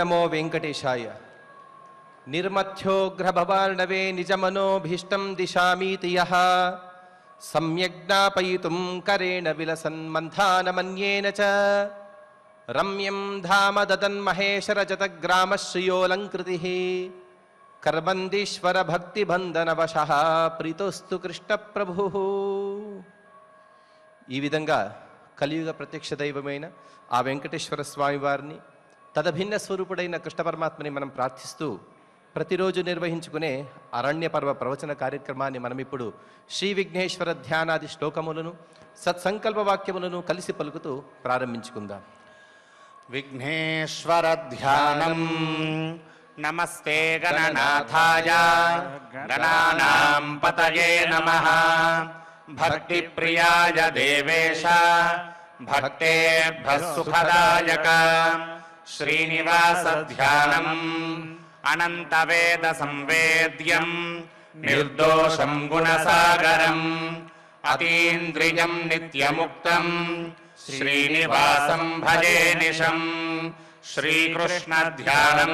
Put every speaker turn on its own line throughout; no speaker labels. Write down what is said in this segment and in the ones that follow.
नमो वेंकटेशाय। निर्मथ्योग्रभवार्णवे निजमनोभीष्टं दिशामीति यः सम्यक् ज्ञापयितुं करेण विलसन्मन्थानमन्येन च रम्यं धाम ददन्महेशरजतग्रामश्रियोऽलङ्कृतिः कर्मन्दीश्वर भक्तिबन्धनवशः प्रीतोस्तु कृष्णप्रभुः। ఈ విధంగా కలియుగ ప్రత్యక్ష దైవమైన ఆ వెంకటేశ్వర స్వామి వారిని తదభిన్న స్వరూపుడైన కృష్ణ పరమాత్మని మనం ప్రార్థిస్తూ ప్రతిరోజు నిర్వహించుకునే అరణ్య పర్వ ప్రవచన కార్యక్రమాన్ని మనం ఇప్పుడు శ్రీ విఘ్నేశ్వర ధ్యానాది శ్లోకములను సత్సంకల్ప వాక్యములను కలిసి పలుకుతూ ప్రారంభించుకుందాం.
విఘ్నేశ్వర ధ్యానం. నమస్తే గణనాథాయ గణానాం పతయే నమః. భక్తి ప్రియాయ దేవేశ భక్తేభ్యః సుఖదాయక. శ్రీనివాస ధ్యానం అనంత వేద సంవేద్యం నిర్దోషం గుణసాగరం అతీంద్రియం నిత్యముక్తం శ్రీనివాసం భజే నిశం. శ్రీకృష్ణ ధ్యానం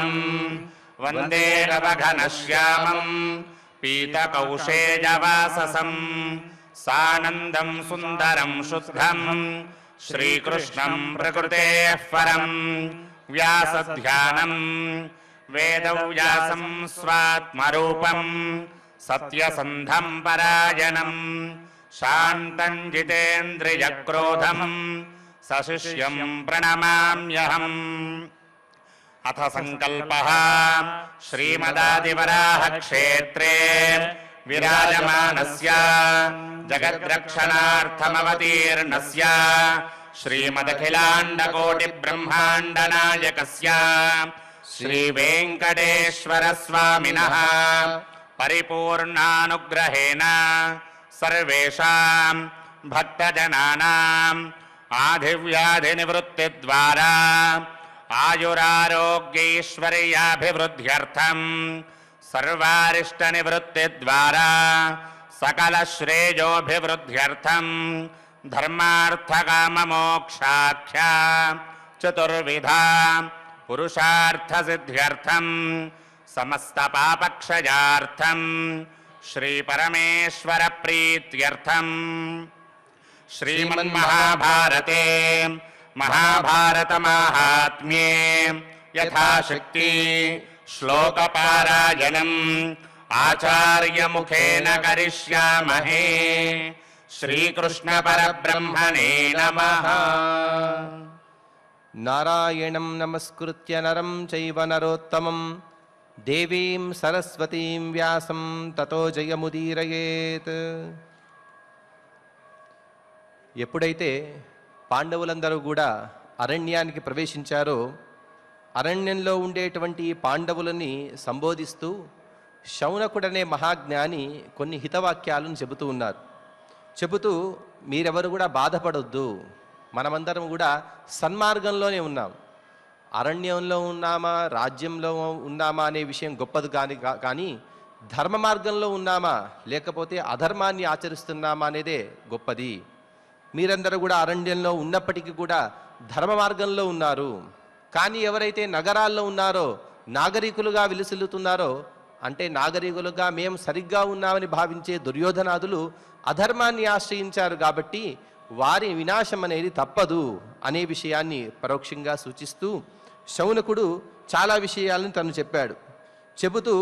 వందే రవఘనశ్యామం పీతకౌశేయవాససం సానందం సుందరం శుద్ధం శ్రీకృష్ణం ప్రకృతేః పరం. వ్యాసధ్యానం వేదవ్యాసం స్వాత్మరూపం సత్యసంధం పరాయణం శాంతం జితేంద్రియక్రోధం సశిష్యం ప్రణమామ్యహం. అథ సంకల్పః. శ్రీమదాదివరాహ క్షేత్రే విరాజమానస్య జగద్రక్షణార్థమవతీర్ణస్య శ్రీమదఖిలాండకోటి బ్రహ్మాండ నాయకస్య శ్రీ వెంకటేశ్వర స్వామినః పరిపూర్ణానుగ్రహేణ సర్వేషాం భక్తజనానాం ఆధివ్యాధి నివృత్తి ద్వారా ఆయురారోగ్యైశ్వర్యాభివృద్ధ్యర్థం సర్వారిష్ట నివృత్తి ద్వారా సకల శ్రేయోభివృద్ధ్యర్థం ధర్మార్థకామమోక్షాఖ్య చతుర్విధా పురుషార్థ సిద్ధ్యర్థం సమస్త పాపక్షయార్థం శ్రీ పరమేశ్వర ప్రీత్యర్థం శ్రీమన్మహాభారతే మహాభారత మాహాత్మ్యే యథాశక్తి శ్లోకపారాయణం ఆచార్యముఖేన కరిష్యామహే. శ్రీకృష్ణ పరబ్రహ్మణే నమః.
నారాయణం నమస్కృత్య నరం చైవ నరోత్తమం దేవీం సరస్వతీం వ్యాసం తతో జయముదీరయేత్. ఎప్పుడైతే పాండవులందరూ కూడా అరణ్యానికి ప్రవేశించారో అరణ్యంలో ఉండేటువంటి పాండవులని సంబోధిస్తూ శౌనకుడనే మహాజ్ఞాని కొన్ని హితవాక్యాలను చెబుతూ ఉన్నారు. చెబుతూ మీరెవరు కూడా బాధపడొద్దు, మనమందరం కూడా సన్మార్గంలోనే ఉన్నాం. అరణ్యంలో ఉన్నామా రాజ్యంలో ఉన్నామా అనే విషయం గొప్పది కానీ ధర్మ మార్గంలో ఉన్నామా లేకపోతే అధర్మాన్ని ఆచరిస్తున్నామా అనేదే గొప్పది. మీరందరూ కూడా అరణ్యంలో ఉన్నప్పటికీ కూడా ధర్మ మార్గంలో ఉన్నారు. కానీ ఎవరైతే నగరాల్లో ఉన్నారో నాగరికులుగా విలుసిల్లుతున్నారో అంటే నాగరికులుగా మేము సరిగ్గా ఉన్నామని భావించే దుర్యోధనాదులు అధర్మాన్ని ఆశ్రయించారు కాబట్టి వారి వినాశం అనేది తప్పదు అనే విషయాన్ని పరోక్షంగా సూచిస్తూ శౌనకుడు చాలా విషయాలను తను చెప్పాడు. చెబుతూ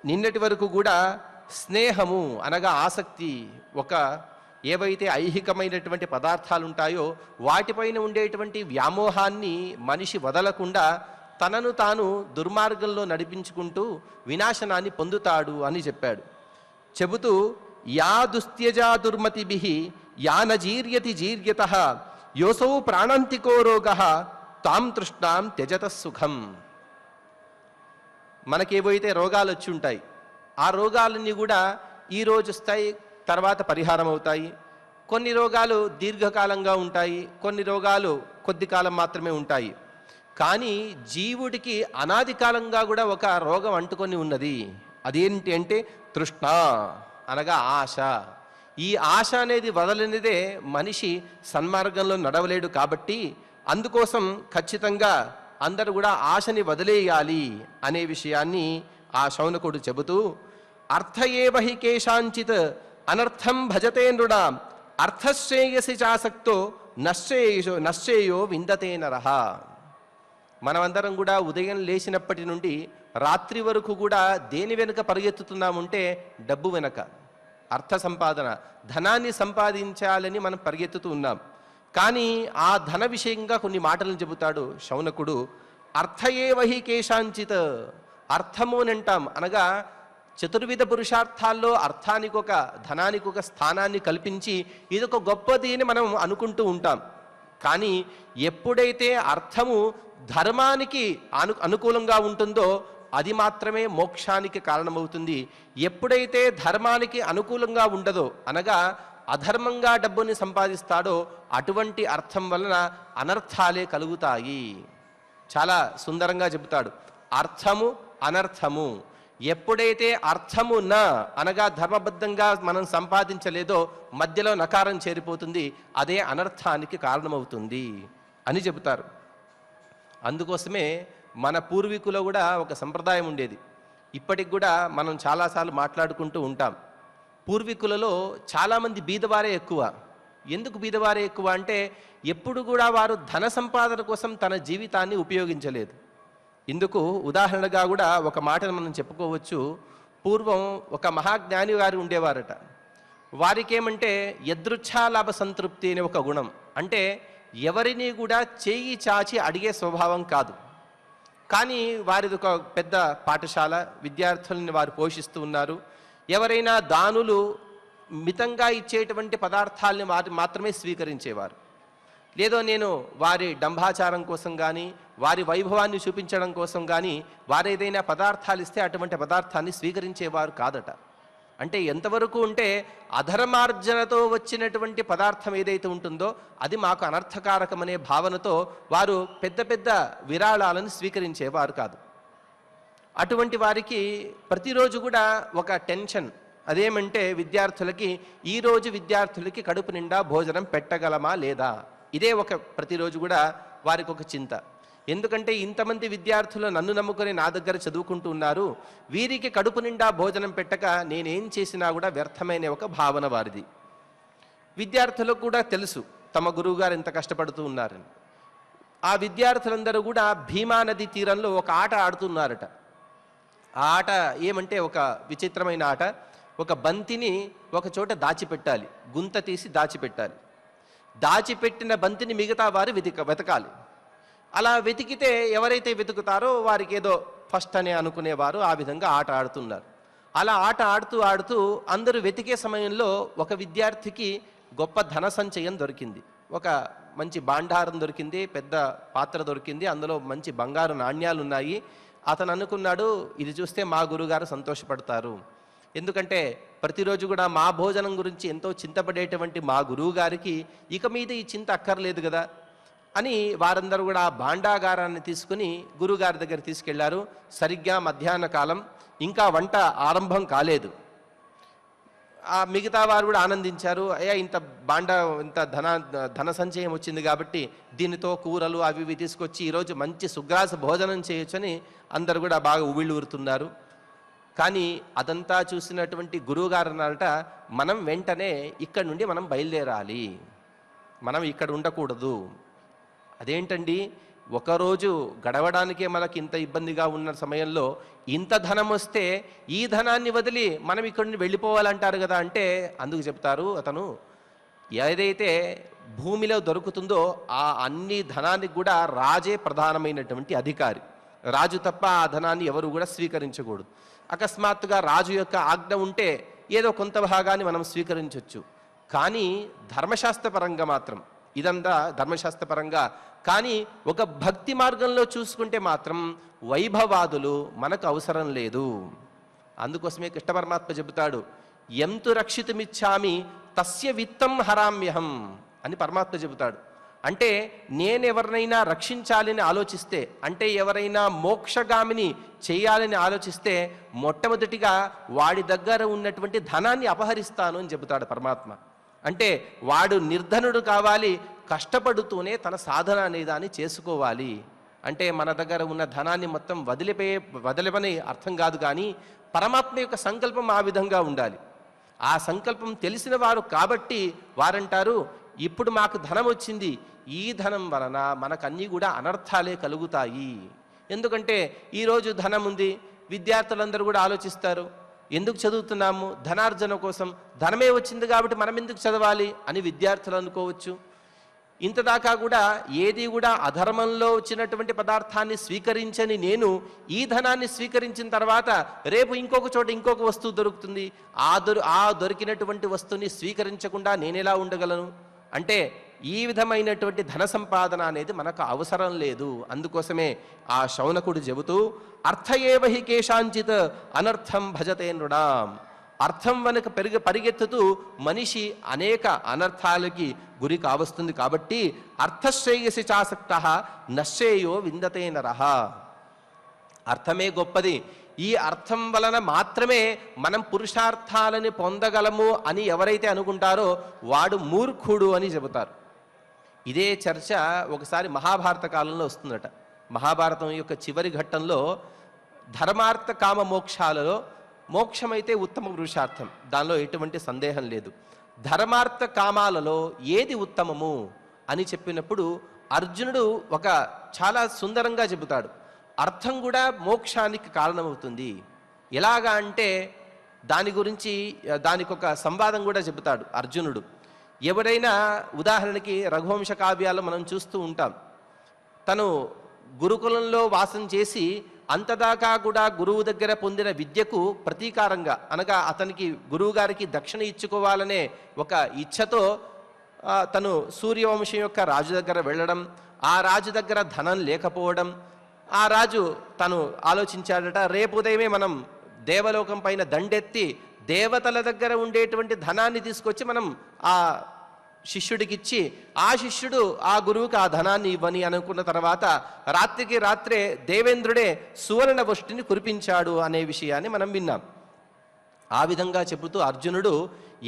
నిన్నటి వరకు కూడా స్నేహము అనగా ఆసక్తి, ఒక ఏవైతే ఐహికమైనటువంటి పదార్థాలు ఉంటాయో వాటిపైన ఉండేటువంటి వ్యామోహాన్ని మనిషి వదలకుండా తనను తాను దుర్మార్గంలో నడిపించుకుంటూ వినాశనాన్ని పొందుతాడు అని చెప్పాడు. చెబుతూ యా దుస్త్యజా దుర్మతిభిః యానజీర్యతి జీర్యతః యోసౌ ప్రాణాంతికో రోగః తాం తృష్ణాం త్యజత సుఖం. మనకేవైతే రోగాలు వచ్చి ఉంటాయి ఆ రోగాలన్నీ కూడా ఈరోజు వస్తాయి, తర్వాత పరిహారం అవుతాయి. కొన్ని రోగాలు దీర్ఘకాలంగా ఉంటాయి, కొన్ని రోగాలు కొద్ది కాలం మాత్రమే ఉంటాయి. కానీ జీవుడికి అనాది కాలంగా కూడా ఒక రోగం అంటుకొని ఉన్నది. అదేంటి అంటే తృష్ణ అనగా ఆశ. ఈ ఆశ అనేది వదలనిదే మనిషి సన్మార్గంలో నడవలేడు. కాబట్టి అందుకోసం ఖచ్చితంగా అందరూ కూడా ఆశని వదిలేయాలి అనే విషయాన్ని ఆ శౌనకుడు చెబుతూ, అర్థయేవ హి కేశాంచిత్ అనర్థం భజతే నృణాం అర్థశ్రేయసి చాసక్తో నశ్చేయో విందతే నరః. మనమందరం కూడా ఉదయం లేచినప్పటి నుండి రాత్రి వరకు కూడా దేని వెనుక పరిగెత్తుతున్నామంటే డబ్బు వెనక, అర్థ సంపాదన, ధనాన్ని సంపాదించాలని మనం పరిగెత్తుతూ ఉన్నాం. కానీ ఆ ధన విషయంగా కొన్ని మాటలను చెబుతాడు శౌనకుడు. అర్థయేవహి కేశాంచిత్, అర్థము అని అంటాం అనగా చతుర్విధ పురుషార్థాల్లో అర్థానికి ఒక, ధనానికి ఒక స్థానాన్ని కల్పించి ఇదొక గొప్పది అని మనం అనుకుంటూ ఉంటాం. కానీ ఎప్పుడైతే అర్థము ధర్మానికి అనుకూలంగా ఉంటుందో అది మాత్రమే మోక్షానికి కారణమవుతుంది. ఎప్పుడైతే ధర్మానికి అనుకూలంగా ఉండదో అనగా అధర్మంగా డబ్బుని సంపాదిస్తాడో అటువంటి అర్థం వలన అనర్థాలే కలుగుతాయి. చాలా సుందరంగా చెబుతాడు, అర్థము అనర్థము. ఎప్పుడైతే అర్థము అనగా ధర్మబద్ధంగా మనం సంపాదించలేదో మధ్యలో నకారం చేరిపోతుంది, అదే అనర్థానికి కారణమవుతుంది అని చెబుతారు. అందుకోసమే మన పూర్వీకులో కూడా ఒక సంప్రదాయం ఉండేది. ఇప్పటికి కూడా మనం చాలాసార్లు మాట్లాడుకుంటూ ఉంటాం. పూర్వీకులలో చాలామంది బీదవారే ఎక్కువ. ఎందుకు బీదవారే ఎక్కువ అంటే ఎప్పుడు కూడా వారు ధన సంపాదన కోసం తన జీవితాన్ని ఉపయోగించలేదు. ఇందుకు ఉదాహరణగా కూడా ఒక మాటను మనం చెప్పుకోవచ్చు. పూర్వం ఒక మహాజ్ఞాని గారు ఉండేవారట. వారికి ఏమంటే యదృచ్ఛాలాభ సంతృప్తి అనే ఒక గుణం. అంటే ఎవరిని కూడా చేయి చాచి అడిగే స్వభావం కాదు. కానీ వారిది ఒక పెద్ద పాఠశాల, విద్యార్థులని వారు పోషిస్తూ ఉన్నారు. ఎవరైనా దానులు మితంగా ఇచ్చేటువంటి పదార్థాలని వారు మాత్రమే స్వీకరించేవారు. లేదో నేను వారి డంబాచారం కోసం కానీ వారి వైభవాన్ని చూపించడం కోసం కానీ వారు ఏదైనా పదార్థాలు ఇస్తే అటువంటి పదార్థాన్ని స్వీకరించేవారు కాదట. అంటే ఎంతవరకు ఉంటే అధర్మార్జనతో వచ్చినటువంటి పదార్థం ఏదైతే ఉంటుందో అది మాకు అనర్థకారకమనే భావనతో వారు పెద్ద పెద్ద విరాళాలను స్వీకరించేవారు కాదు. అటువంటి వారికి ప్రతిరోజు కూడా ఒక టెన్షన్. అదేమంటే విద్యార్థులకి ఈరోజు విద్యార్థులకి కడుపు నిండా భోజనం పెట్టగలమా లేదా, ఇదే ఒక ప్రతిరోజు కూడా వారికి ఒక చింత. ఎందుకంటే ఇంతమంది విద్యార్థులు నన్ను నమ్ముకొని నా దగ్గర చదువుకుంటూ ఉన్నారు, వీరికి కడుపు నిండా భోజనం పెట్టక నేనేం చేసినా కూడా వ్యర్థమైన ఒక భావన వారిది. విద్యార్థులకు కూడా తెలుసు తమ గురువుగారు ఎంత కష్టపడుతూ ఉన్నారని. ఆ విద్యార్థులందరూ కూడా భీమా నది తీరంలో ఒక ఆట ఆడుతున్నారట. ఆ ఆట ఏమంటే ఒక విచిత్రమైన ఆట. ఒక బంతిని ఒక చోట దాచిపెట్టాలి, గుంత తీసి దాచిపెట్టాలి. దాచిపెట్టిన బంతిని మిగతా వారు వెతకాలి. అలా వెతికితే ఎవరైతే వెతుకుతారో వారికి ఏదో ఫస్ట్ అని అనుకునేవారు. ఆ విధంగా ఆట ఆడుతున్నారు. అలా ఆట ఆడుతూ ఆడుతూ అందరూ వెతికే సమయంలో ఒక విద్యార్థికి గొప్ప ధన సంచయం దొరికింది. ఒక మంచి భాండారం దొరికింది, పెద్ద పాత్ర దొరికింది, అందులో మంచి బంగారు నాణ్యాలు ఉన్నాయి. అతను అనుకున్నాడు, ఇది చూస్తే మా గురుగారు సంతోషపడతారు. ఎందుకంటే ప్రతిరోజు కూడా మా భోజనం గురించి ఎంతో చింతపడేటువంటి మా గురువు గారికి ఇక మీద ఈ చింత అక్కర్లేదు కదా అని వారందరూ కూడా ఆ భాండాగారాన్ని తీసుకుని గురుగారి దగ్గర తీసుకెళ్లారు. సరిగ్గా మధ్యాహ్న కాలం, ఇంకా వంట ఆరంభం కాలేదు. ఆ మిగతా వారు కూడా ఆనందించారు. అయ్యా ఇంత ధన సంచయం వచ్చింది కాబట్టి దీనితో కూరలు అవి ఇవి తీసుకొచ్చి ఈరోజు మంచి సుగ్రాస భోజనం చేయొచ్చని అందరూ కూడా బాగా ఉవ్విళ్ళూరుతున్నారు. కానీ అదంతా చూసినటువంటి గురువుగారు అన్నారట, మనం వెంటనే ఇక్కడి నుండి మనం బయలుదేరాలి, మనం ఇక్కడ ఉండకూడదు. అదేంటండి, ఒకరోజు గడవడానికే మనకి ఇంత ఇబ్బందిగా ఉన్న సమయంలో ఇంత ధనం వస్తే ఈ ధనాన్ని వదిలి మనం ఇక్కడి నుండి వెళ్ళిపోవాలంటారు కదా అంటే అందుకు చెప్తారు, అతను ఏదైతే భూమిలో దొరుకుతుందో ఆ అన్ని ధనానికి కూడా రాజే ప్రధానమైనటువంటి అధికారి. రాజు తప్ప ఆ ధనాన్ని ఎవరు కూడా స్వీకరించకూడదు. అకస్మాత్తుగా రాజు యొక్క ఆజ్ఞ ఉంటే ఏదో కొంత భాగాన్ని మనం స్వీకరించవచ్చు. కానీ ధర్మశాస్త్రపరంగా మాత్రం ఇదంతా ధర్మశాస్త్రపరంగా. కానీ ఒక భక్తి మార్గంలో చూసుకుంటే మాత్రం వైభవాదులు మనకు అవసరం లేదు. అందుకోసమే కృష్ణ పరమాత్మ చెబుతాడు, ఎంతు రక్షితుమిచ్చామి తస్య విత్తం హరామ్యహం అని పరమాత్మ చెబుతాడు. అంటే నేనెవరినైనా రక్షించాలని ఆలోచిస్తే, అంటే ఎవరైనా మోక్షగామిని చేయాలని ఆలోచిస్తే మొట్టమొదటిగా వాడి దగ్గర ఉన్నటువంటి ధనాన్ని అపహరిస్తాను అని చెబుతాడు పరమాత్మ. అంటే వాడు నిర్ధనుడు కావాలి, కష్టపడుతూనే తన సాధన అనే దాన్ని చేసుకోవాలి. అంటే మన దగ్గర ఉన్న ధనాన్ని మొత్తం వదిలిపని అర్థం కాదు, కానీ పరమాత్మ యొక్క సంకల్పం ఆ విధంగా ఉండాలి. ఆ సంకల్పం తెలిసిన వారు కాబట్టి వారంటారు, ఇప్పుడు మాకు ధనం వచ్చింది, ఈ ధనం వలన మనకన్నీ కూడా అనర్థాలే కలుగుతాయి. ఎందుకంటే ఈరోజు ధనం ఉంది, విద్యార్థులందరూ కూడా ఆలోచిస్తారు, ఎందుకు చదువుతున్నాము? ధనార్జన కోసం. ధనమే వచ్చింది కాబట్టి మనం ఎందుకు చదవాలి అని విద్యార్థులు అనుకోవచ్చు. ఇంతదాకా కూడా ఏది కూడా అధర్మంలో వచ్చినటువంటి పదార్థాన్ని స్వీకరించని నేను ఈ ధనాన్ని స్వీకరించిన తర్వాత రేపు ఇంకొక చోట ఇంకొక వస్తువు దొరుకుతుంది, ఆ దొరికినటువంటి వస్తువుని స్వీకరించకుండా నేనెలా ఉండగలను? అంటే ఈ విధమైనటువంటి ధన సంపాదన అనేది మనకు అవసరం లేదు. అందుకోసమే ఆ శౌనకుడు చెబుతూ, అర్థయేవ హి కేశాంచిత్ అనర్థం భజతే నృణాం. అర్థం వెనుక పరిగెత్తుతూ మనిషి అనేక అనర్థాలకి గురి కావస్తుంది. కాబట్టి అర్థశ్రేయసి చాసక్త నశ్రేయో విందతే నరః. అర్థమే గొప్పది. ఈ అర్థం వలన మాత్రమే మనం పురుషార్థాలని పొందగలము అని ఎవరైతే అనుకుంటారో వాడు మూర్ఖుడు అని చెబుతారు. ఇదే చర్చ ఒకసారి మహాభారత కాలంలో వస్తుందట. మహాభారతం యొక్క చివరి ఘట్టంలో ధర్మార్థ కామ మోక్షాలలో మోక్షమైతే ఉత్తమ పురుషార్థం, దానిలో ఎటువంటి సందేహం లేదు. ధర్మార్థ కామాలలో ఏది ఉత్తమము అని చెప్పినప్పుడు అర్జునుడు ఒక చాలా సుందరంగా చెబుతాడు, అర్థం కూడా మోక్షానికి కారణమవుతుంది. ఎలాగా అంటే దాని గురించి దానికి ఒక సంవాదం కూడా చెబుతాడు అర్జునుడు. ఎవరైనా ఉదాహరణకి రఘువంశ కావ్యాలు మనం చూస్తూ ఉంటాం, తను గురుకులంలో వాసం చేసి అంతదాకా కూడా గురువు దగ్గర పొందిన విద్యకు ప్రతీకారంగా, అనగా అతనికి గురువు గారికి దక్షిణ ఇచ్చుకోవాలనే ఒక ఇచ్ఛతో తను సూర్యవంశం యొక్క రాజు దగ్గర వెళ్ళడం, ఆ రాజు దగ్గర ధనం లేకపోవడం, ఆ రాజు తను ఆలోచించాడట, రేపు ఉదయమే మనం దేవలోకం పైన దండెత్తి దేవతల దగ్గర ఉండేటువంటి ధనాన్ని తీసుకొచ్చి మనం ఆ శిష్యుడికిచ్చి ఆ శిష్యుడు ఆ గురువుకి ఆ ధనాన్ని ఇవ్వని అనుకున్న తర్వాత రాత్రికి రాత్రే దేవేంద్రుడే సువర్ణ వృష్టిని కురిపించాడు అనే విషయాన్ని మనం విన్నాం. ఆ విధంగా చెబుతూ అర్జునుడు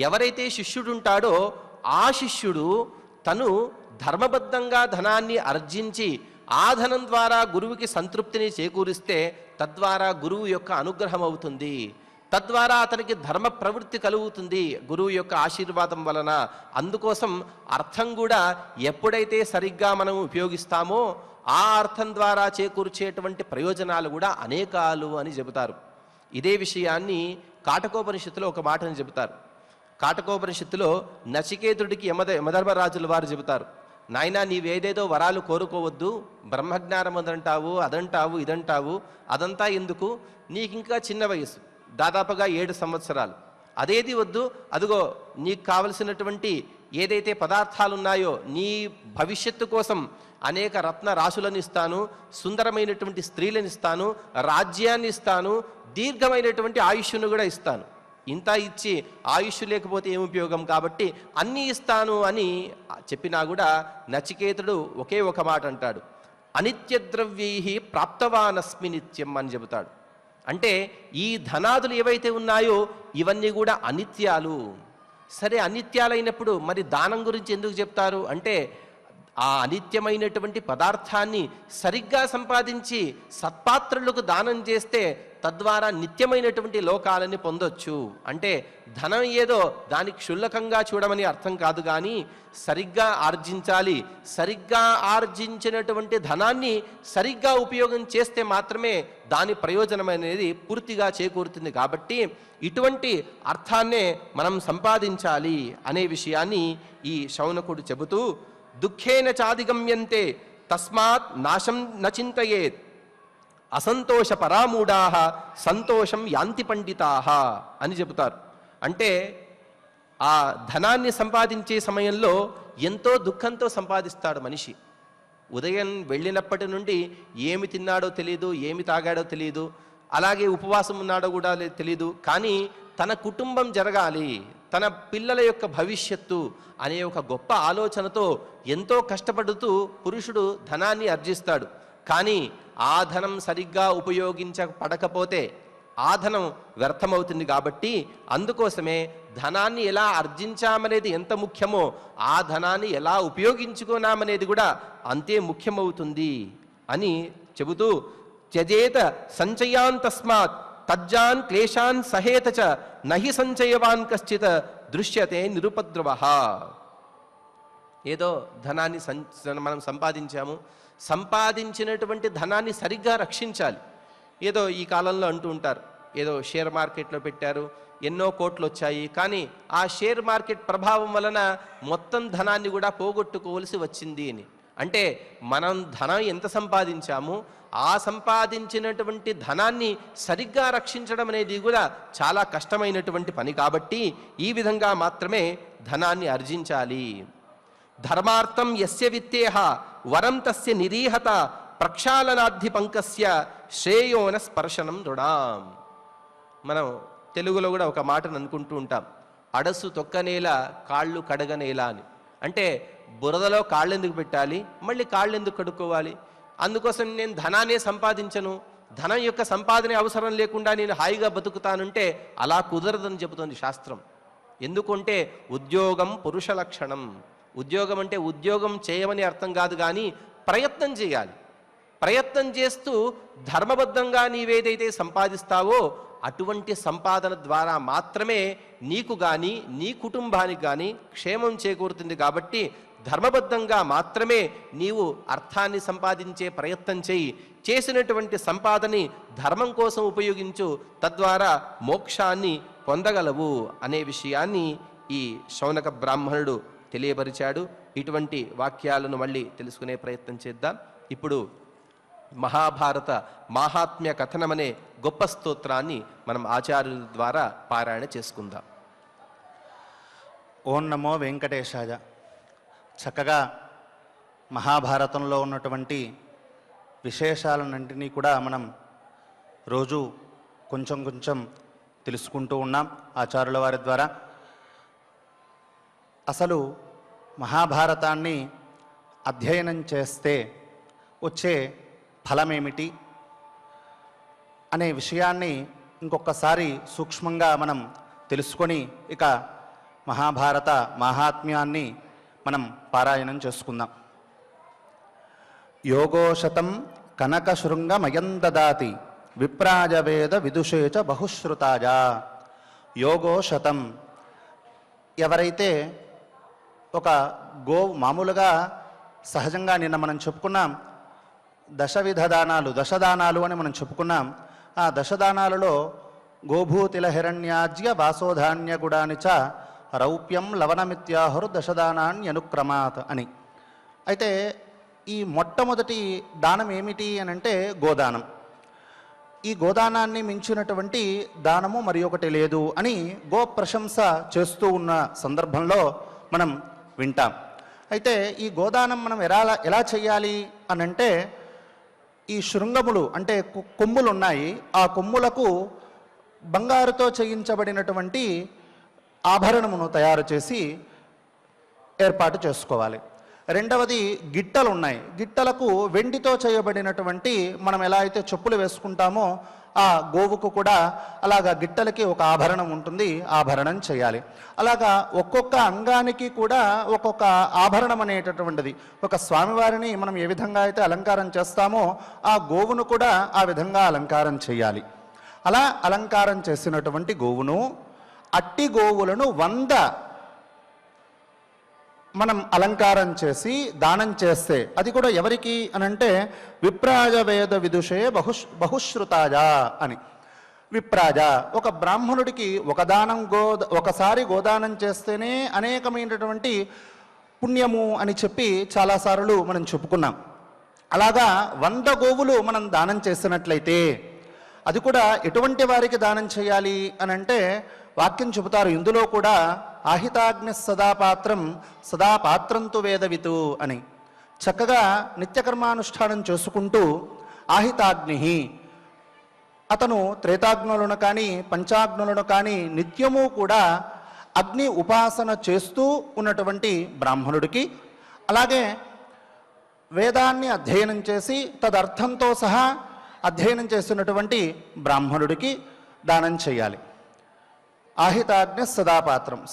ఎవరైతే శిష్యుడు ఉంటాడో ఆ శిష్యుడు తను ధర్మబద్ధంగా ధనాన్ని ఆర్జించి ఆ ధనం ద్వారా గురువుకి సంతృప్తిని చేకూరిస్తే తద్వారా గురువు యొక్క అనుగ్రహం అవుతుంది, తద్వారా అతనికి ధర్మ ప్రవృత్తి కలుగుతుంది గురువు యొక్క ఆశీర్వాదం వలన. అందుకోసం అర్థం కూడా ఎప్పుడైతే సరిగ్గా మనం ఉపయోగిస్తామో ఆ అర్థం ద్వారా చేకూర్చేటువంటి ప్రయోజనాలు కూడా అనేకాలు అని చెబుతారు. ఇదే విషయాన్ని కాటకోపనిషత్తులో ఒక మాటని చెబుతారు. కాటకోపనిషత్తులో నచికేతుడికి యమధర్మరాజుల వారు చెబుతారు, నాయనా నీవేదేదో వరాలు కోరుకోవద్దు, బ్రహ్మజ్ఞానం అదంటావు, అదంటావు, ఇదంటావు, అదంతా ఎందుకు, నీకింకా చిన్న వయసు, దాదాపుగా 7 సంవత్సరాలు, అదేది వద్దు, అదిగో నీకు కావలసినటువంటి ఏదైతే పదార్థాలు ఉన్నాయో నీ భవిష్యత్తు కోసం అనేక రత్న రాశులను ఇస్తాను, సుందరమైనటువంటి స్త్రీలను ఇస్తాను, రాజ్యాన్ని ఇస్తాను, దీర్ఘమైనటువంటి ఆయుష్ను కూడా ఇస్తాను. ఇంత ఇచ్చి ఆయుష్ లేకపోతే ఏం ఉపయోగం, కాబట్టి అన్నీ ఇస్తాను అని చెప్పినా కూడా నచికేతుడు ఒకే ఒక మాట అంటాడు, అనిత్య ద్రవ్యై ప్రాప్తవానస్మి నిత్యం అని చెబుతాడు. అంటే ఈ ధనాదులు ఏవైతే ఉన్నాయో ఇవన్నీ కూడా అనిత్యాలు. సరే, అనిత్యాలైనప్పుడు మరి దానం గురించి ఎందుకు చెప్తారు అంటే ఆ అనిత్యమైనటువంటి పదార్థాన్ని సరిగ్గా సంపాదించి సత్పాత్రులకు దానం చేస్తే తద్వారా నిత్యమైనటువంటి లోకాలని పొందొచ్చు. అంటే ధనం ఏదో దాన్ని క్షుల్లకంగా చూడమని అర్థం కాదు, కానీ సరిగ్గా ఆర్జించాలి. సరిగ్గా ఆర్జించినటువంటి ధనాన్ని సరిగ్గా ఉపయోగం చేస్తే మాత్రమే దాని ప్రయోజనం అనేది పూర్తిగా చేకూరుతుంది. కాబట్టి ఇటువంటి అర్థాన్నే మనం సంపాదించాలి అనే విషయాన్ని ఈ శౌనకుడు చెబుతూ, దుఃఖేన చాదిగమ్యంతే తస్మాత్ నాశం నచింతయేత్ అసంతోష పరామూఢాః సంతోషం యాంతి పండితాః అని చెబుతారు. అంటే ఆ ధనాన్ని సంపాదించే సమయంలో ఎంతో దుఃఖంతో సంపాదిస్తాడు మనిషి. ఉదయం వెళ్ళినప్పటి నుండి ఏమి తిన్నాడో తెలియదు, ఏమి తాగాడో తెలియదు, అలాగే ఉపవాసం ఉన్నాడో కూడా తెలియదు, కానీ తన కుటుంబం జరగాలి, తన పిల్లల యొక్క భవిష్యత్తు అనే ఒక గొప్ప ఆలోచనతో ఎంతో కష్టపడుతూ పురుషుడు ధనాన్ని ఆర్జిస్తాడు. కానీ ఆ ధనం సరిగ్గా ఉపయోగించబడకపోతే ఆ ధనం వ్యర్థమవుతుంది. కాబట్టి అందుకోసమే ధనాన్ని ఎలా ఆర్జించామనేది ఎంత ముఖ్యమో ఆ ధనాన్ని ఎలా ఉపయోగించుకున్నామనేది కూడా అంతే ముఖ్యమవుతుంది అని చెబుతూ త్యజేత సంచయాన్ తస్మాత్ తజ్జాన్ క్లేశాన్ సహేత చ నహి సంచయవాన్ కశ్చిత్ దృశ్యతే నిరుపద్రవః. ఏదో ధనాన్ని మనం సంపాదించినటువంటి ధనాన్ని సరిగ్గా రక్షించాలి. ఏదో ఈ కాలంలో అంటూ ఉంటారు, ఏదో షేర్ మార్కెట్లో పెట్టారు, ఎన్నో కోట్లు వచ్చాయి, కానీ ఆ షేర్ మార్కెట్ ప్రభావం వలన మొత్తం ధనాన్ని కూడా పోగొట్టుకోవలసి వచ్చింది అని. అంటే మనం ధనం ఎంత సంపాదించామో ఆ సంపాదించినటువంటి ధనాన్ని సరిగ్గా రక్షించడం అనేది కూడా చాలా కష్టమైనటువంటి పని. కాబట్టి ఈ విధంగా మాత్రమే ధనాన్ని ఆర్జించాలి. ధర్మార్థం యస్య విత్తేహ వరం తస్య నిరీహత ప్రక్షాళనాద్ధి పంకస్య శ్రేయోన స్పర్శనం రుణాం. మనం తెలుగులో కూడా ఒక మాటను అనుకుంటూ ఉంటాం, అడసు తొక్కనేల కాళ్ళు కడగనేలా అని. అంటే బురదలో కాళ్ళు ఎందుకు పెట్టాలి, మళ్ళీ కాళ్ళు ఎందుకు కడుక్కోవాలి? అందుకోసం నేను ధనాన్ని సంపాదించను, ధనం యొక్క సంపాదనే అవసరం లేకుండా నేను హాయిగా బతుకుతానంటే అలా కుదరదని చెబుతోంది శాస్త్రం. ఎందుకంటే ఉద్యోగం పురుష లక్షణం. ఉద్యోగం అంటే ఉద్యోగం చేయమని అర్థం కాదు, కానీ ప్రయత్నం చేయాలి. ప్రయత్నం చేస్తూ ధర్మబద్ధంగా నీవేదైతే సంపాదిస్తావో అటువంటి సంపాదన ద్వారా మాత్రమే నీకు కానీ నీ కుటుంబానికి కానీ క్షేమం చేకూరుతుంది. కాబట్టి ధర్మబద్ధంగా మాత్రమే నీవు అర్థాన్ని సంపాదించే ప్రయత్నం చేయి. చేసినటువంటి సంపాదని ధర్మం కోసం ఉపయోగించు, తద్వారా మోక్షాన్ని పొందగలవు అనే విషయాన్ని ఈ శౌనక బ్రాహ్మణుడు తెలియపరిచాడు. ఇటువంటి వాక్యాలను మళ్ళీ తెలుసుకునే ప్రయత్నం చేద్దాం. ఇప్పుడు మహాభారత మాహాత్మ్య కథనం అనే గొప్ప స్తోత్రాన్ని మనం ఆచార్యుల ద్వారా పారాయణ చేసుకుందాం.
ఓం నమో వెంకటేశాయ. చక్కగా మహాభారతంలో ఉన్నటువంటి విశేషాలన్నింటినీ కూడా మనం రోజు కొంచెం కొంచెం తెలుసుకుంటూ ఉన్నాం ఆచార్యుల వారి ద్వారా. అసలు మహాభారతాన్ని అధ్యయనం చేస్తే వచ్చే ఫలమేమిటి అనే విషయాన్ని ఇంకొకసారి సూక్ష్మంగా మనం తెలుసుకొని ఇక మహాభారత మహాత్మ్యాన్ని మనం పారాయణం చేసుకుందాం. యోగోశతం కనకశృంగమయం దదాతి విప్రాజవేద విదుషేచ బహుశ్రుతాయ. యోగోశతం, ఎవరైతే ఒక మామూలుగా సహజంగా నిన్న మనం చెప్పుకున్నాం దశదానాలు అని మనం చెప్పుకున్నాం. ఆ దశదానాలలో గోభూతిల హిరణ్యాజ్య వాసోధాన్య గుడాని చ రౌప్యం లవణమిత్యాహురు దశదానాన్యనుక్రమాత్ అని. అయితే ఈ మొట్టమొదటి దానం ఏమిటి అని అంటే గోదానం. ఈ గోదానాన్ని మించినటువంటి దానము మరి ఒకటి లేదు అని గో ప్రశంస చేస్తూ ఉన్న సందర్భంలో మనం వింటాం. అయితే ఈ గోదానం మనం ఎలా చేయాలి అనంటే, ఈ శృంగములు అంటే కొమ్ములు ఉన్నాయి, ఆ కొమ్ములకు బంగారుతో చేయించబడినటువంటి ఆభరణమును తయారు చేసి ఏర్పాటు చేసుకోవాలి. రెండవది గిట్టలు ఉన్నాయి, గిట్టలకు వెండితో చేయబడినటువంటి మనం ఎలా అయితే చెప్పులు వేసుకుంటామో ఆ గోవుకు కూడా అలాగా గిట్టలకి ఒక ఆభరణం ఉంటుంది, ఆభరణం చేయాలి. అలాగా ఒక్కొక్క అంగానికి కూడా ఒక్కొక్క ఆభరణం అనేటటువంటిది, ఒక స్వామివారిని మనం ఏ విధంగా అయితే అలంకారం చేస్తామో ఆ గోవును కూడా ఆ విధంగా అలంకారం చేయాలి. అలా అలంకారం చేసినటువంటి గోవును, అట్టి గోవులను 100 మనం అలంకారం చేసి దానం చేస్తే, అది కూడా ఎవరికి అనంటే విప్రాజ వేద విదుషే బహుశ్రుతాయ అని. విప్రాజ ఒక బ్రాహ్మణుడికి ఒకసారి గోదానం చేస్తేనే అనేకమైనటువంటి పుణ్యము అని చెప్పి చాలాసార్లు మనం చెప్పుకున్నాం. అలాగా 100 గోవులు మనం దానం చేసినట్లయితే, అది కూడా ఎటువంటి వారికి దానం చేయాలి అనంటే వాక్యం చెబుతారు ఇందులో కూడా ఆహితాగ్ని సదాపాత్రంతు వేదవితు అని. చక్కగా నిత్యకర్మానుష్ఠానం చేసుకుంటూ ఆహితాగ్ని, అతను త్రేతాగ్నులను కానీ పంచాగ్నులను కానీ నిత్యము కూడా అగ్ని ఉపాసన చేస్తూ ఉన్నటువంటి బ్రాహ్మణుడికి, అలాగే వేదాన్ని అధ్యయనం చేసి తదర్థంతో సహా అధ్యయనం చేస్తున్నటువంటి బ్రాహ్మణుడికి దానం చేయాలి. ఆహితాగ్ని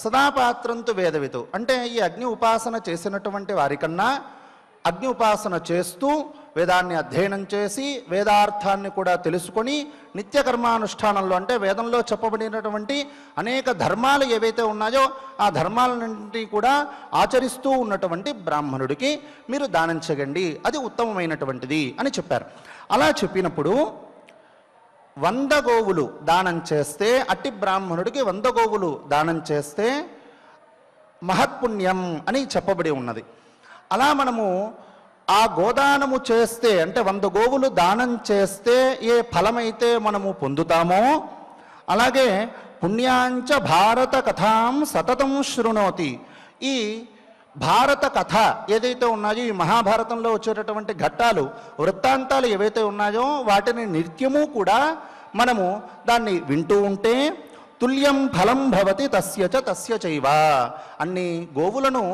సదాపాత్రంతు వేదవితు అంటే ఈ అగ్ని ఉపాసన చేసినటువంటి వారికన్నా అగ్ని ఉపాసన చేస్తూ వేదాన్ని అధ్యయనం చేసి వేదార్థాన్ని కూడా తెలుసుకొని నిత్య కర్మానుష్ఠానంలో అంటే వేదంలో చెప్పబడినటువంటి అనేక ధర్మాలు ఏవైతే ఉన్నాయో ఆ ధర్మాలన్నింటినీ కూడా ఆచరిస్తూ ఉన్నటువంటి బ్రాహ్మణుడికి మీరు దానం చేయండి, అది ఉత్తమమైనటువంటిది అని చెప్పారు. అలా చెప్పినప్పుడు 100 గోవులు దానం చేస్తే, అట్టి బ్రాహ్మణుడికి 100 గోవులు దానం చేస్తే మహత్పుణ్యం అని చెప్పబడి ఉన్నది. అలా మనము ఆ గోదానము చేస్తే అంటే 100 గోవులు దానం చేస్తే ఏ ఫలమైతే మనము పొందుతామో అలాగే పుణ్యాంచ భారత కథాం సతతం శృణోతి. ఈ భారత కథ ఏదైతే ఉన్నాయో ఈ మహాభారతంలో వచ్చేటటువంటి ఘట్టాలు వృత్తాంతాలు ఏవైతే ఉన్నాయో వాటిని నిత్యము కూడా మనము దాన్ని వింటూ ఉంటే తుల్యం ఫలం భవతి తస్య చైవ. అన్ని గోవులను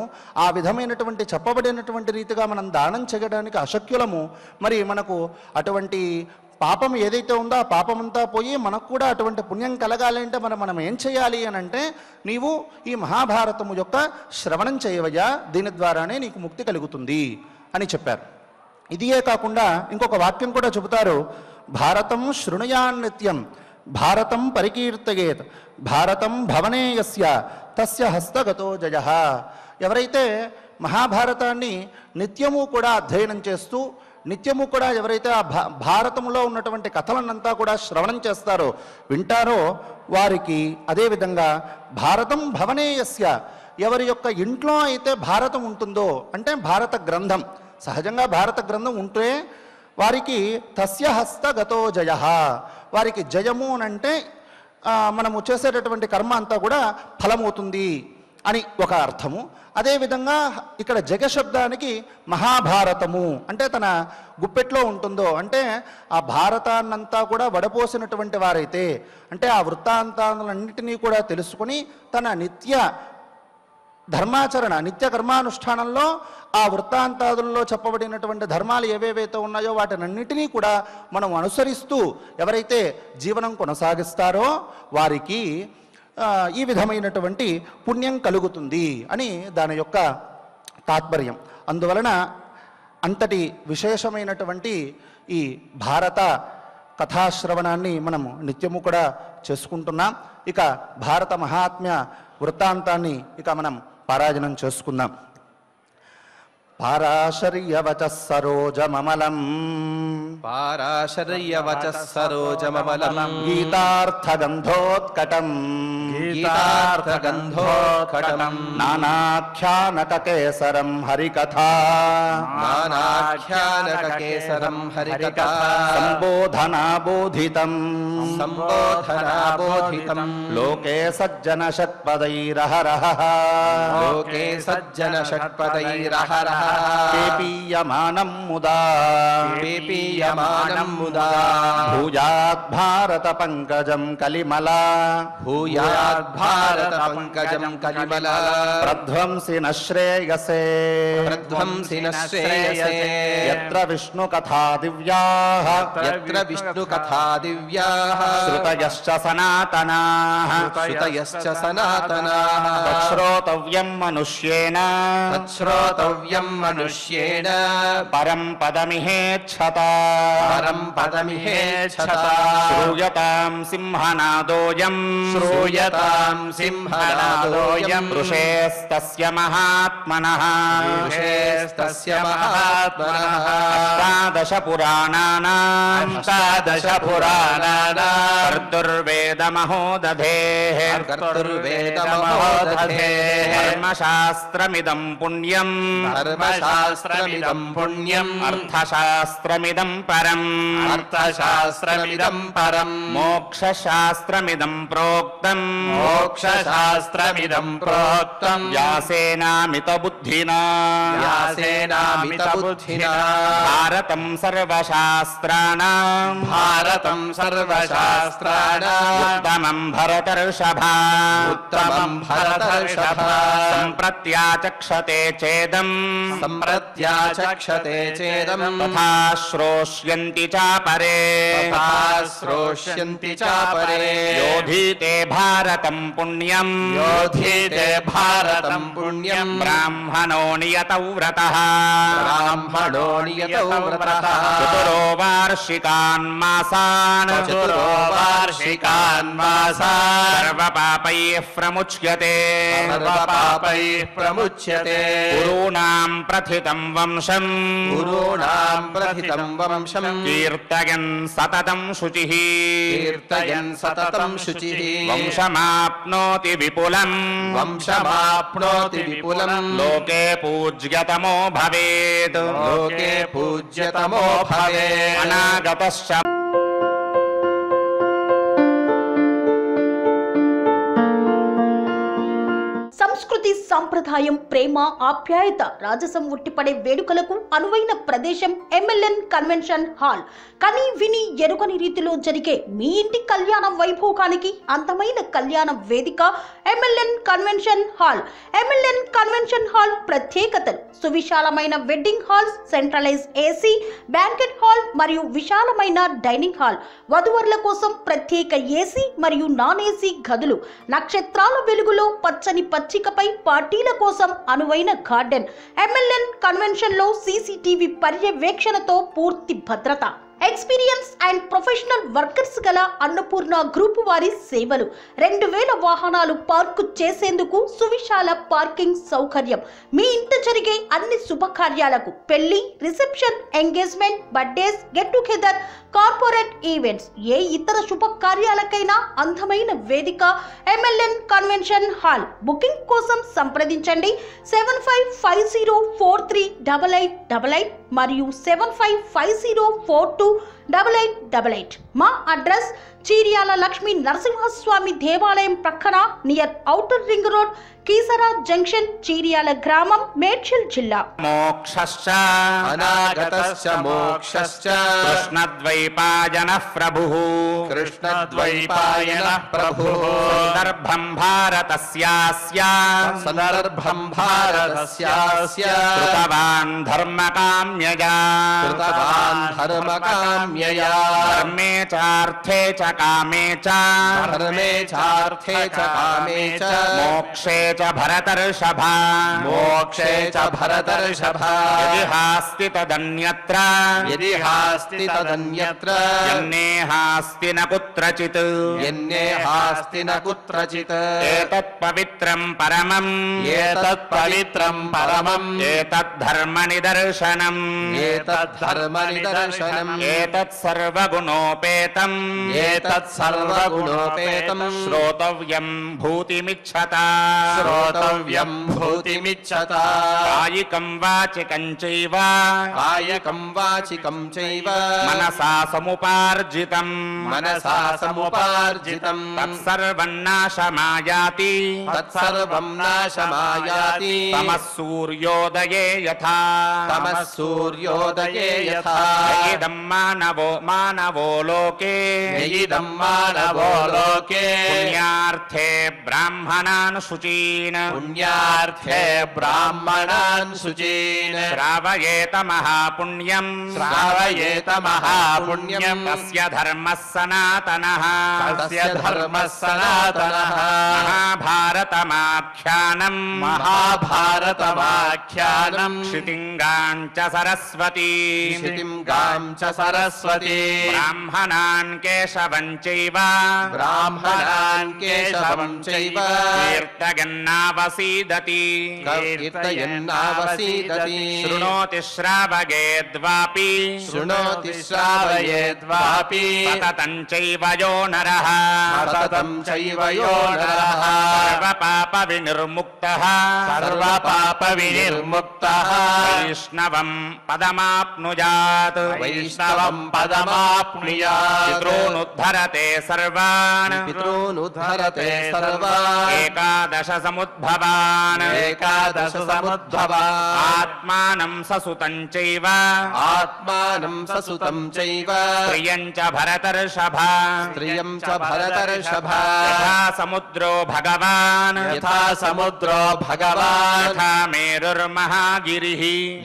ఆ విధమైనటువంటి చెప్పబడినటువంటి రీతిగా మనం దానం చేయడానికి అశక్యులము. మరి మనకు అటువంటి పాపం ఏదైతే ఉందో ఆ పాపమంతా పోయి మనకు కూడా అటువంటి పుణ్యం కలగాలి అంటే మనం ఏం చేయాలి అని అంటే నీవు ఈ మహాభారతము యొక్క శ్రవణం చేయవయ్యా, దీని ద్వారానే నీకు ముక్తి కలుగుతుంది అని చెప్పారు. ఇదియే కాకుండా ఇంకొక వాక్యం కూడా చెబుతారు, భారతం శృణుయాన్నిత్యం భారతం పరికీర్తయేత్ భారతం భవనే యస్య తస్య హస్తగతో జయ. ఎవరైతే మహాభారతాన్ని నిత్యము కూడా అధ్యయనం చేస్తూ నిత్యము కూడా ఎవరైతే ఆ భారతములో ఉన్నటువంటి కథలన్నంతా కూడా శ్రవణం చేస్తారో వింటారో వారికి అదేవిధంగా భారతం భవనే యస్య ఎవరి యొక్క ఇంట్లో అయితే భారతం ఉంటుందో అంటే భారత గ్రంథం సహజంగా భారత గ్రంథం ఉంటే వారికి తస్య హస్తగతో జయ, వారికి జయము అని అంటే మనము చేసేటటువంటి కర్మ అంతా కూడా ఫలమవుతుంది అని ఒక అర్థము. అదేవిధంగా ఇక్కడ జగ శబ్దానికి మహాభారతము అంటే తన గుప్పెట్లో ఉంటుందో అంటే ఆ భారతాన్నంతా కూడా వడపోసినటువంటి వారైతే అంటే ఆ వృత్తాంతాలన్నింటినీ కూడా తెలుసుకొని తన నిత్య ధర్మాచరణ నిత్య కర్మానుష్ఠానంలో ఆ వృత్తాంతాదుల్లో చెప్పబడినటువంటి ధర్మాలు ఏవేవైతే ఉన్నాయో వాటినన్నిటినీ కూడా మనం అనుసరిస్తూ ఎవరైతే జీవనం కొనసాగిస్తారో వారికి ఈ విధమైనటువంటి పుణ్యం కలుగుతుంది అని దాని యొక్క తాత్పర్యం. అందువలన అంతటి విశేషమైనటువంటి ఈ భారత కథాశ్రవణాన్ని మనము నిత్యము కూడా చేసుకుంటున్నాం. ఇక భారత మహాత్మ్య వృత్తాంతాన్ని ఇక మనం పారాయణం చేసుకుందాం. పారాశర్యవచః సరోజమమలం
పారాశర్యవచః సరోజమమలం
గీతార్థగంధోత్కటం
గీతార్థగంధోత్కటం
నానాఖ్యానకకేసరం హరికథా
నానాఖ్యానకకేసరం హరికథా
సంబోధనాబోధితం
సంబోధనాబోధితం
లోకే సజ్జన షట్పదైరహరః
లోకే సజ్జన షట్పదైరహరః
పేపీయమానం ముదా
పేపీయమానం ముదా
భూయాత్ భారత పంకజం కలిమలా
భూయాత్ భారత పంకజం కలిమలా
ప్రధ్వంసిన శ్రేయసే
ప్రధ్వంసిన శ్రేయసే
యత్ర విష్ణు కథా దివ్యాః
యత్ర విష్ణు కథా దివ్యాః
శ్రుతయశ్చ సనాతనాః
శ్రుతయశ్చ సనాతనాః
తచ్శ్రోతవ్యం మనుష్యేన
తచ్శ్రోతవ్యం మనుష్యేణ
పరం పదమిహేచ్ఛత
పరం పదమిహేచ్ఛత
శ్రూయతాం సింహనాదోయం
శ్రూయతాం సింహనాదోయం
ఋషేస్తస్య మహాత్మనః
ఋషేస్తస్య మహాత్మనః
అష్టాదశ పురాణానాం
అష్టాదశ పురాణానాం
కర్తుర్వేదమహోదధేః
కర్తుర్వేదమహోదధేః
ధర్మశాస్త్రమిదం పుణ్యం
ధర్మశాస్త్రమిదం పుణ్యం
అర్థశాస్త్రమిదం పరం
అర్థశాస్త్రమిదం పరం
మోక్షశాస్త్రమిదం ప్రోక్తం
మోక్షశాస్త్రమిదం ప్రోక్తం
వ్యాసేనామిత బుద్ధినా
వ్యాసేనామిత బుద్ధినా
భారతం సర్వశాస్త్రాణాం
భారతం సర్వశాస్త్రాణాం
ఉత్తమం భరతర్షభా
ఉత్తమం భరతర్షభా
సంప్రత్యాచక్షతే చేదం
సంప్రత్యాచక్షతే చేదం
తథా శ్రోష్యంతి చాపరే
తథా శ్రోష్యంతి చాపరే
యోధీతే భారతం పుణ్యం
యోధీతే భారతం పుణ్యం
బ్రాహ్మణో నియతౌ వ్రతః
బ్రాహ్మణో बाल्यतौ व्रतः
चतुरो वार्षिकान् मासान् सर्वपापैः प्रमुच्यते
सर्वपापैः प्रमुच्यते
गुरूणां प्रथितं वंशम् कीर्तयन् सततं शुचिः
कीर्तयन् सततं शुचिः
वंशमाप्नोति विपुलम् लोके पूज्यतमो भवेत्
लोके पूज्यतमो भवेत्
अनागतश्च
సంస్కృతి సంప్రదాయం ప్రేమ ఆప్యాయత రాజసం ఉట్టిపడే వేడుకలకు అనువైన ప్రదేశం ఎంఎల్ఎన్ కన్వెన్షన్ హాల్. కని విని ఎరుగని రీతిలో జరిగే మీ ఇంటి కళ్యాణ వైభోగానికి అందమైన కళ్యాణ వేదిక MLN convention hall. MLN convention hall ప్రత్యేకతలు: సువిశాలమైన wedding halls, centralise AC, banquet hall మరియు విశాలమైన డైనింగ్ హాల్, వధువరుల కోసం ప్రత్యేక ఏసీ మరియు నాన్ ఏసీ గదులు, నక్షత్రాల వెలుగులో పచ్చని పచ్చికపై పార్టీల కోసం అనువైన గార్డెన్. ఎంఎల్ఎన్ కన్వెన్షన్ లో సీసీటీవీ పర్యవేక్షణతో పూర్తి భద్రత. ఎక్స్పీరియన్స్ అండ్ ప్రొఫెషనల్ వర్కర్స్ గల అన్నపూర్ణ గ్రూప్ వారి సేవలు. 2000 వాహనాలు పార్కు చేసేందుకు సువిశాల పార్కింగ్ సౌకర్యం. మీ ఇంట జరిగే అన్ని శుభకార్యాలకు, పెళ్లి, reception, engagement, birthdays, get together, corporate events, ఏ ఇతర శుభకార్యాలకైనా అందమైన వేదిక ఎంఎల్ఎన్ కన్వెన్షన్ హాల్. బుకింగ్ కోసం సంప్రదించండి 7550438888 మరియు 7550428888. మా అడ్రస్ చీర్యాల లక్ష్మీ నరసింహస్వామి దేవాలయం ప్రక్కన, near outer ring road, Keesara junction, Cheeryal గ్రామం, మేడ్చల్ జిల్లా.
మోక్షశ్చ
అనాగతశ్చ మోక్షశ్చ
కృష్ణద్వైపాయనః ప్రభుః
కృష్ణద్వైపాయనః ప్రభుః
సందర్భం భారతస్యాస్య కృతవాన్ ధర్మకామ్యయా ధర్మే చార్థే చ కామే చ మోక్షే చ భరతర్షభ యది హాస్తి తదన్యత్ర యన్నేహాస్తి న కుత్రచిత్ ఏతత్ పవిత్రం పరమం ఏతద్ధర్మ నిదర్శనం ఏతత్ సర్వగుణోపేతం శ్రోతవ్యం భూతిమిచ్చత కాయికం వాచికం చైవ మనసా సముపార్జితం తత్సర్వం నాశమాయాతి తమః సూర్యోదయే యథా ఇదం మానవో లోకే పుణ్యార్థే బ్రాహ్మణాన్ శుచీన్ శ్రావయేత మహాపుణ్యం తస్య ధర్మః సనాతనః మహాభారతమాఖ్యానం క్షితింగాం చ సరస్వతీ బ్రాహ్మణాన్ కేశవం చైవ కీర్తయన్నావసీదతి శృణోతి శ్రావయేద్వాపి సతతం చైవ యో నరః సర్వపాప వినిర్ముక్తః వైష్ణవం పదమాప్నుయాత్ పితॄనుద్ధరతే సర్వాన్ ఏకాదశ సముద్భవాన్ ఆత్మానం ససుతం చైవ ప్రియం చ భరతర్షభ యథా సముద్రో భగవాన్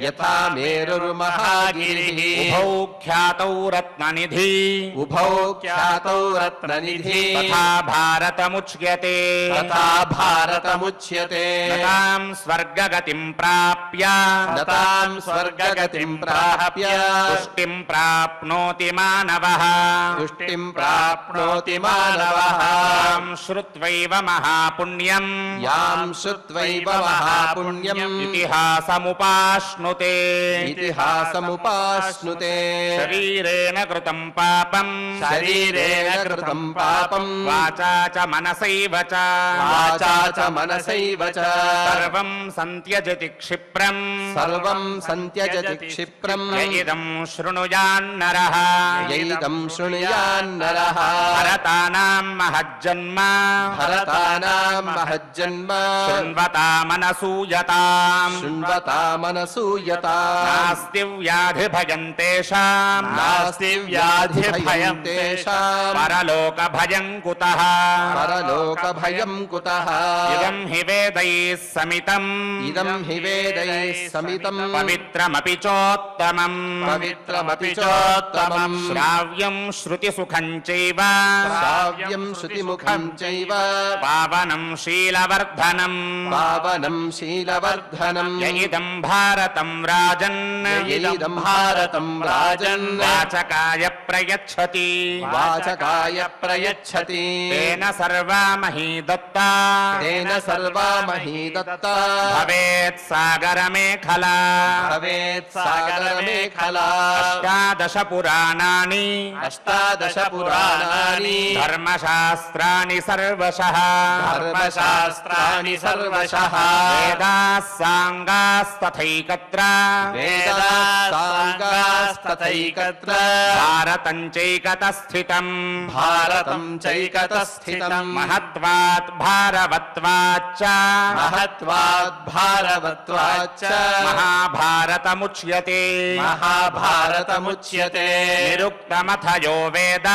యథా మేరుర్మహాగిరిః ఉభౌ ఖ్యాతౌ रत्ननिधि
उभौ ख्यातौ रत्ननिधि
तथा भारतमुच्यते
तथा भारतमुच्यते
नतां स्वर्गगतिं प्राप्य
नतां स्वर्गगतिं प्राप्य
तुष्टिं प्राप्नोति मानवः
तुष्टिं प्राप्नोति मानवः
तां श्रुत्वैव महापुण्यम्
यां श्रुत्वैव महापुण्यम्
इतिहासमुपाश्नुते
इतिहासमुपाश्नुते
शरीरेण कृतं पापं
शरीरेण कृतं पापं
वाचा च मनसैव च
वाचा च मनसैव च
सर्वं सन्त्यजति क्षिप्रम्
सर्वं सन्त्यजति क्षिप्रम्
य इदं शृणुयान्नरः
यैदं शृणुयान्नरः
भरतानां महज्जन्म
भरतानां महज्जन्म
शृण्वतामनसूयताम्
शृण्वतामनसूयताम्
नास्ति व्याधिभयं तेषां
नास्ति व्याधिभयं तेषाम्
परलोकभयं कुतः
परलोकभयं कुतः
इदं हि वेदैः समितम्
इदं हि वेदैः समितं
पवित्रमपि चोत्तमम्
पवित्रमपि चोत्तमम्
श्राव्यं श्रुतिसुखं चैव
श्राव्यं श्रुतिमुखं चैव
पावनं शीलवर्धनम्
पावनं शीलवर्धनम्
य इदं भारतं राजन्
इदं भारतं राजन्
वाचकाय प्रयच्छति
वाचकाय प्रयच्छति
तेन सर्वा मही दत्ता
तेन सर्वा मही दत्ता
भवेत् सागरमेखला
भवेत् सागरमेखला
अष्टादश पुराणानि
अष्टादश पुराणानि
धर्मशास्त्राणि सर्वशः
धर्मशास्त्राणि सर्वशः
वेदाः साङ्गास्तथैकत्र
वेदाः साङ्गास्तथैकत्र
भारतं चैकतस्थितम्
भारतं चैकतस्थितम्
महत्वात् भारवत्वाच्च
महत्वात् भारवत्वाच्च
महाभारतमुच्यते
महाभारतमुच्यते
निरुक्तमथ यो वेद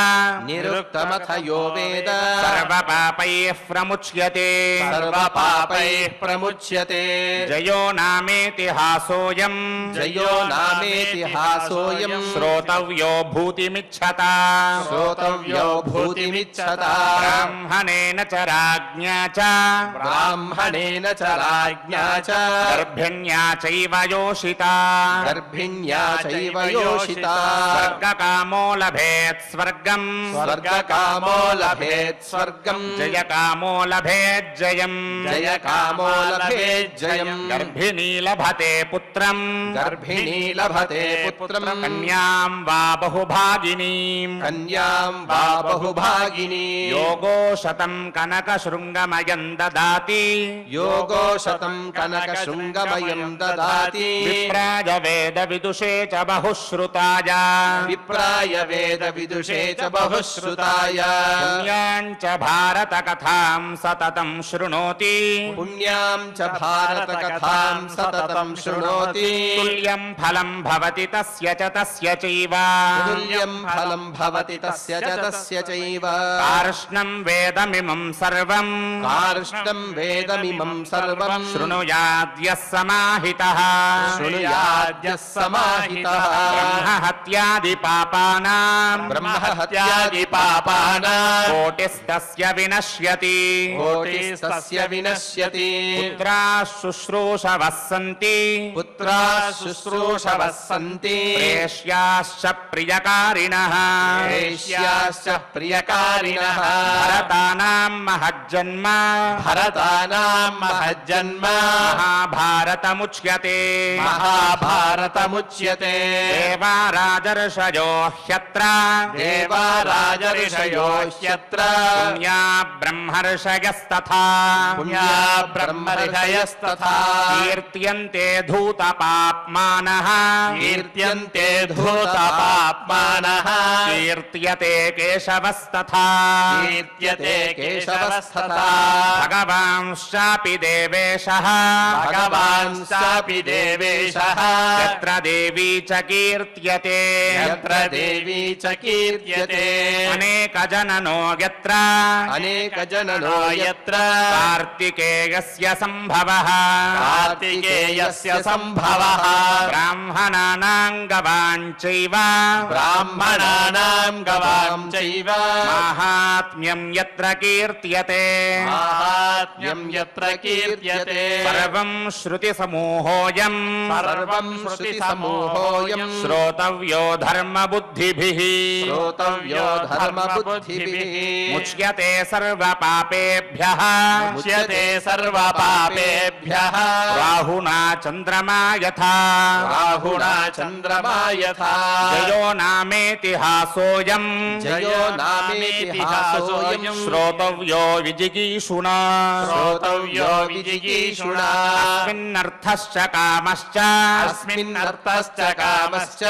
निरुक्तमथ यो वेद
सर्वपापैः प्रमुच्यते
सर्वपापैः प्रमुच्यते
जयो नामेतिहासोऽयम्
जयो नामेतिहासोऽयम्
श्रोतव्यो भूतिमिच्छता
श्रोतव्यो भूतिमिच्छता
ब्राह्मणेन च राज्ञा च
ब्राह्मणेन च राज्ञा च
गर्भिण्या चैव योषिता
गर्भिण्या चैव योषिता
स्वर्गकामो लभेत् स्वर्गम्
स्वर्गकामो लभेत् स्वर्गम्
जयकामो लभेत् जयम्
जयकामो लभेत् जयम्
गर्भिणी लभते पुत्रम्
गर्भिणी लभते पुत्रम्
कन्यां वा बहुभागिनीम्
कन्यां वा बहुभागिनी
योगो शतं कनकशृङ्गमयं ददाति
योगो शतं कनकशृङ्गमयं ददाति
विप्राय वेदविदुषे च बहुश्रुताय
विप्राय वेदविदुषे च बहुश्रुताय
पुण्यां च भारतकथां सततं शृणोति
पुण्यां च भारतकथां सततं शृणोति
तुल्यं फलं भवति तस्य च तस्य चैव
तुल्यं फलं भवति तस्य च तस्य चैव
कार्ष्णं वेदमिमं सर्वं
कार्ष्णं वेदमिमं सर्वं
शृणुयाद्यः समाहितः
शृणुयाद्यः समाहितः
ब्रह्महत्यादिपापानां
ब्रह्महत्यादिपापानां
कोटिस्तस्य विनश्यति
कोटिस्तस्य विनश्यति
पुत्राः शुश्रूषवः सन्ति
पुत्राः शुश्रूषवः सन्ति
प्रेष्याश्च प्रियकारिणः
प्रेष्याश्च प्रियकारिणः
भरतानां महज्जन्म
भरतानां महज्जन्म
महाभारतमुच्यते
महाभारतमुच्यते
देवा राजर्षयो ह्यत्र
देवा राजऋषयो ह्यत्र
पुण्या ब्रह्मर्षयस्तथा
पुण्या ब्रह्मऋषयस्तथा
कीर्त्यन्ते धूतपाप्मानः
कीर्त्यन्ते धूतपाप्मानः
कीर्त्यते केशवस्तथा
कीर्त्यते केशवस्तथा
भगवांश्चापि देवेशः
भगवांश्चापि देवेशः
यत्र देवी च कीर्त्यते
यत्र देवी च कीर्त्यते
अनेकजननो यत्र
अनेकजननो यत्र
कार्तिकेयस्य सम्भवः
कार्तिकेयस्य सम्भवः
ब्राह्मणानां गवाञ्चैव ब्राह्मणानां गवां चैव
माहात्म्यं यत्र कीर्त्यते
माहात्म्यं यत्र कीर्त्यते
सर्वं श्रुतिसमूहोऽयं
सर्वं श्रुतिसमूहोऽयं
श्रोतव्यो धर्मबुद्धिभिः
श्रोतव्यो धर्मबुद्धिभिः
मुच्यते सर्वपापेभ्यः
मुच्यते सर्वपापेभ्यः
राहुना चन्द्रमा यथा
राहुणा चन्द्रमा यथा
जयो नामेतिहासोऽयं
जयो नामेतिहासोऽयं
श्रोतव्यो विजिगीषुणा
श्रोतव्यो विजिगीषुणा
अस्मिन्नर्थश्च कामश्च
अस्मिन्नर्थश्च कामश्च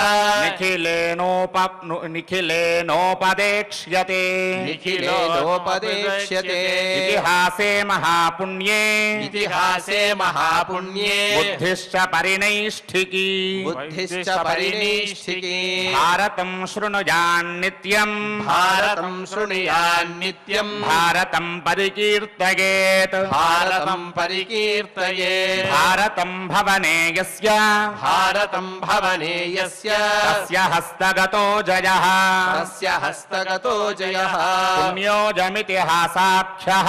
निखिलेनोपदेक्ष्यते
निखिलेनोपदेक्ष्यते
इतिहासे महापुण्ये
इतिहासे महापुण्ये
बुद्धिश्च परिनैष्ठिकी
बुद्धिश्च परिनिष्ठिकी
भारतं शृणुयान्नित्यं
भारतं शृणुयान्नित्यं
भारतं परिकीर्तयेत्
भारतं परिकीर्तयेत्
भारतं भवने यस्य
भारतं भवने यस्य
तस्य हस्तगतो जयः
तस्य हस्तगतो जयः
पुण्योऽयमितिहासाख्यः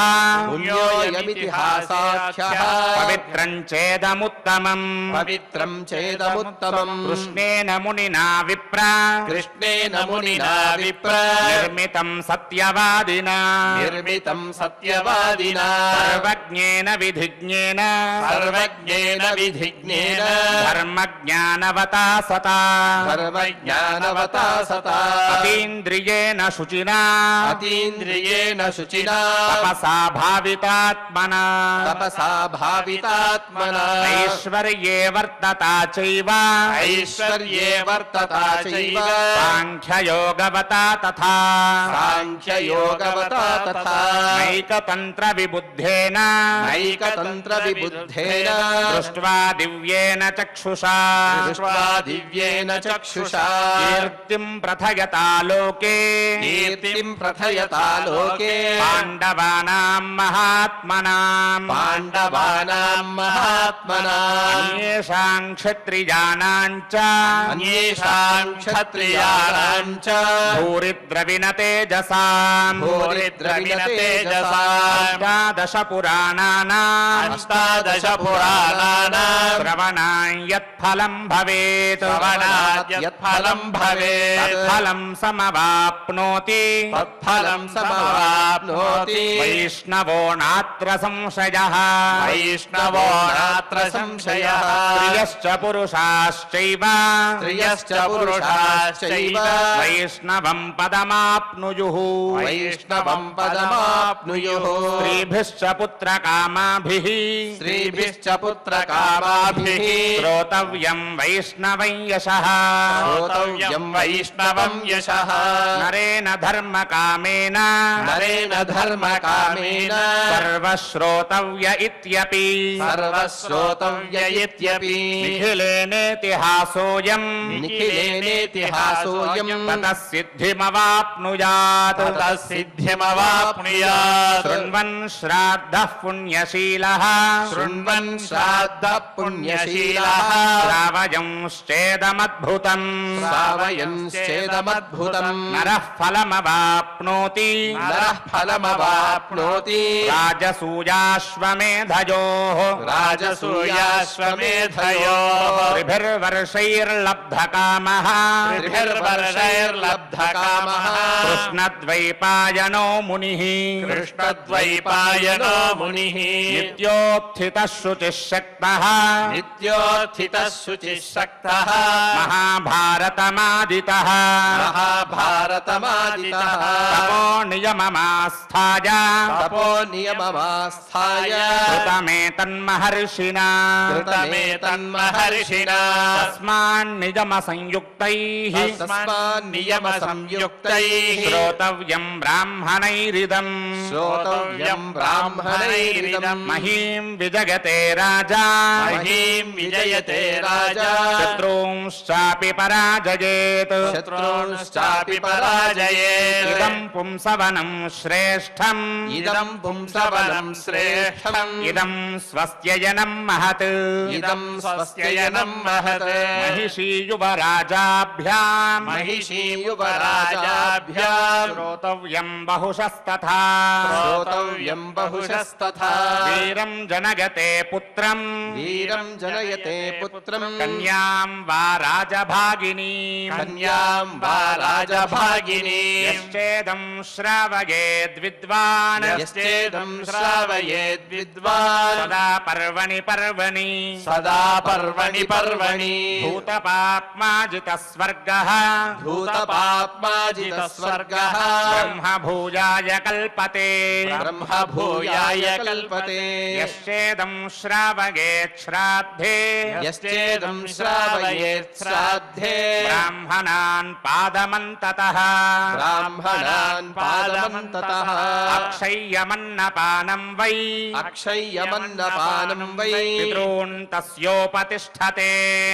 पुण्योऽयमितिहासाख्यः
पवित्रं चेदमुत्तमम्
पवित्रं चेदमुत्तमम्
कृष्णेन मुनिना विप्र
कृष्णेन मुनिना विप्र
निर्मितं सत्यवादिना
निर्मितं सत्यवादिना
सर्वज्ञेन विधिज्ञेन
सर्वज्ञेन विधिज्ञेन
धर्मज्ञानवता सता
सर्वज्ञानवता सता
अतीन्द्रियेण शुचिना
अतीन्द्रियेण शुचिना
तपसा भावितात्मना
तपसा भावितात्मना
ऐश्वर्ये वर्तता चैव
ऐश्वर्ये वर्तता चैव
साङ्ख्ययोगवता तथा
साङ्ख्ययोगवता तथा
नैकतन्त्रविबुद्धेन
नैकतन्त्रविबुद्धेन
दृष्ट्वा दिव्येन चक्षुषा
दृष्ट्वा दिव्येन चक्षुषा
कीर्तिं प्रथयता लोके
कीर्तिं प्रथयता लोके
पाण्डवानां महात्मनां
पाण्डवानां महात्मनाम्
अन्येषां क्षत्रियाणां च
अन्येषां क्षत्रियाणां च
भूरिद्रविणतेजसां
भूरिद्रविणतेजसाम्
अष्टादशपुराणानाम्
अष्टादश पुराणानां
श्रवणाय यत्फलं भवेत्
श्रवणात् यत्फलं भवेत्
तत्फलं समवाप्नोति
तत्फलं समवाप्नोति
वैष्णवो नात्र संशयः
वैष्णवो नात्र संशयः
स्त्रियश्च पुरुषाश्चैव
स्त्रियश्च पुरुषाश्चैव
वैष्णवं पदमाप्नुयुः
वैष्णवं पदमाप्नुयुः
स्त्रीभिश्च पुत्रकामाभिः
स्त्रीभिश्च पुत्रकामाभिः
श्रोतव्यं वैष्णवं यशः
श्रोतव्यं वैष्णवं यशः
नरेण धर्मकामेन
नरेण धर्मकामेन
सर्वश्रोतव्य इत्यपि
सर्वश्रोतव्य इत्यपि
निखिलेनेतिहासोऽयं
निखिलेनेतिहासोऽयं
ततः सिद्धिमवाप्नुयात्
ततः सिद्धिमवाप्नुयात्
शृण्वन् श्राद्धः पुण्यशीलः
शृण्वन् श्राद्धः पुण्यशीलः
श्रावयंश्चेदमद्भुतम्
श्रावयंश्चेदमद्भुतम्
नरः फलमवाप्नोति
नरः फलमवाप्नोति
राजसूयाश्वमेधयोः
राजसूयाश्वमेधयोः
त्रिभिर्वर्षैर्लब्धकामः
त्रिभिर्वर्षैर्लब्धकामः
कृष्णद्वैपायनो मुनिः
कृष्णद्वैपायनो मुनिः
नित्योत्थितः शुचिः शक्तः
नित्योत्थितः शुचिः शक्तः
महाभारतमादितः
महाभारतमादितः
तपो नियममास्थाय
तपो नियममास्थाय
कृतमेतन्महर्षिणा
कृतमेतन्महर्षिणा
तस्मान्नियमसंयुक्तैः
तस्मान्नियमसंयुक्तैः
श्रोतव्यं ब्राह्मणैरिदम्
श्रोतव्यं ब्राह्मणैरिदम्
महीं विजयते राजा
महीं विजयते राजा
शत्रूंश्चापि पराजयेत्
शत्रूंश्चापि पराजयेत्
इदं पुंसवनं श्रेष्ठम्
इदं पुंसवनं श्रेष्ठम्
इदं स्वस्त्ययनं महत्
इदं स्वस्त्ययनं महत्
महिषी युवराजा యువరాజాభ్యాం
महिषी युवराजाभ्याम्
శ్రోతవ్యం బహుశస్తథా
श्रोतव्यम् बहुशस्तथा
వీరం జనగతే పుత్రం
वीरम् जनयते पुत्रम्
కన్యాం వా రాజభాగినీం
कन्याम् वा राजभागिनी
యశ్చేదం శ్రావయేద్విద్వాన్
यश्चेदम् श्रावयेद्विद्वान्
సదా పర్వణి పర్వణి
सदा पर्वणि पर्वणि
భూతపాప్మాజిత స్వర్గః
भूतपाप्माजितस्वर्गः
బ్రహ్మ భూయాయ కల్పతే
ब्रह्मभूयाय कल्पते
యశ్చేదం శ్రావయేత్ శ్రాద్ధే
यश्चेदम् श्रावयेत् श्राद्धे
బ్రాహ్మణాన్ పాదమంతతః
ब्राह्मणान् पादमन्ततः
అక్షయ్యమన్నపానం వై
अक्षय्यमन्नपानम् वै
పితॄన్ తస్యోపతిష్ఠతే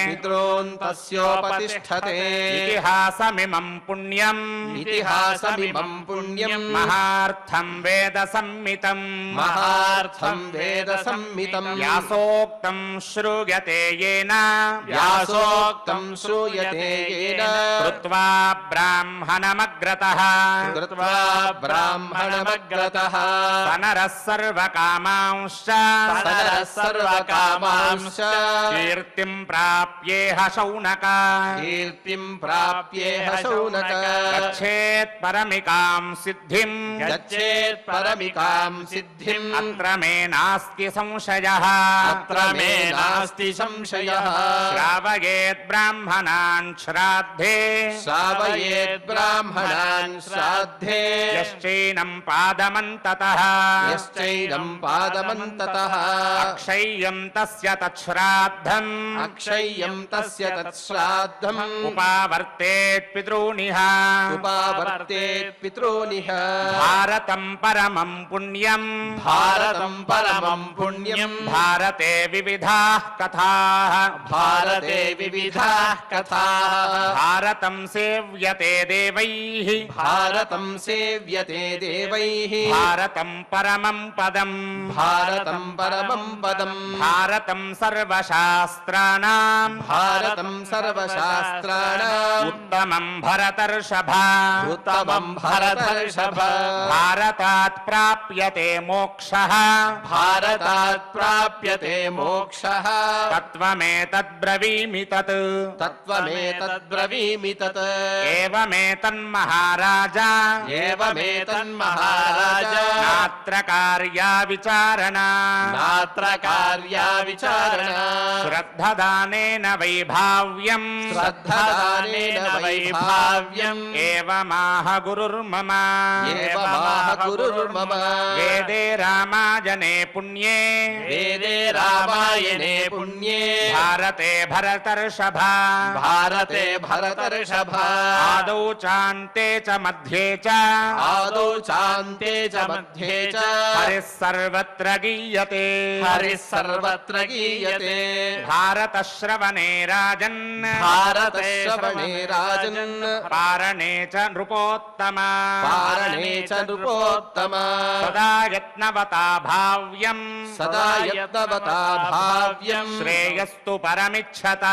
पितॄन्तस्योपतिष्ठते
ఇతిహాసమిమం పుణ్యం
इतिहासमिमम् पुण्यम्
మహార్థం వేద సంమితం
महार्थम् वेदसंहितम्
వ్యాసోక్తం శ్రూయతే येन
व्यासोक्तम् श्रूयते येन
కృత్వా బ్రాహ్మణమగ్రతః
कृत्वा ब्राह्मणमग्रतः
సనరः సర్వకామాంశ్చ
सनरः सर्वकामांश्च
కీర్తిం ప్రాప్యేహ శౌనక
कीर्तिम् प्राप्येह शौनक
గచ్చేత్ పరమికాం సిద్ధిం
गच्छेत् परमिकाम् सिद्धिम्
అత్ర మే నాస్తి సంశయః
अत्र मे नास्ति संशयः
శ్రావయేత్ బ్రాహ్మణాన్ శ్రాద్ధే
श्रावयेत् ब्राह्मणान् श्राद्धे
యశ్చైనం పాదమంతతః
यश्चैनम् पादमन्ततः
అక్షయ్యం తస్య తచ్శ్రాద్ధం
अक्षय्यम् तस्य तत्श्राद्धम्
ఉపావర్తేత్ పితॄనిహ
उपावर्तेत् पितॄनिह
భారతం పరమం పుణ్యం
भारतम् परमम् पुण्यम्
భారతే వివిధాః కథాః
भारते विविधाः कथाः
భారతం సేవ్యతే దేవైః
भारतम् सेव्यते देवैः
భారతం పరమం పదం
भारतम् परमम् पदम्
భారతం సర్వశాస్త్రాణాం
भारतम् सर्वशास्त्राणाम्
ఉత్తమం భరతర్షభ
उत्तमम् भरतर्षभ
భారతాత్ ప్రాప్యతే మోక్షః
भारतात् प्राप्यते मोक्षः
తత్వమేతద్బ్రవీమి తత్
तत्त्वमेतद्ब्रवीमि तत्
ఏవమేతన్మహారాజా
एवमेतन्महाराज
నాత్ర కార్యా విచారణ
नात्र कार्या विचारणा
శ్రద్ధదానేన వైభావ్యం
श्रद्धदानेन वैभाव्यम्
ఏవమాహ గురుర్మమ
एवमाह गुरुर्मम
వేదే రామాయణే పుణ్యే
वेदे रामायणे पुण्ये
భారతే భరతర్షభ
भारते भरतर्षभ
ఆదౌ చాంతే చ మధ్యే చ
आदौ चान्ते च मध्ये च
హరిః సర్వత్ర గీయతే
हरिः सर्वत्र गीयते
భారతశ్రవణే రాజన్
भारतश्रवणे राजन्
పారణే చ నృపోత్తమ
पारणे च नृपोत्तम
సదా యత్నవతా భావ్యం
सदा यत्नवता भाव्यम्
శ్రేయస్తు పరమిచ్చత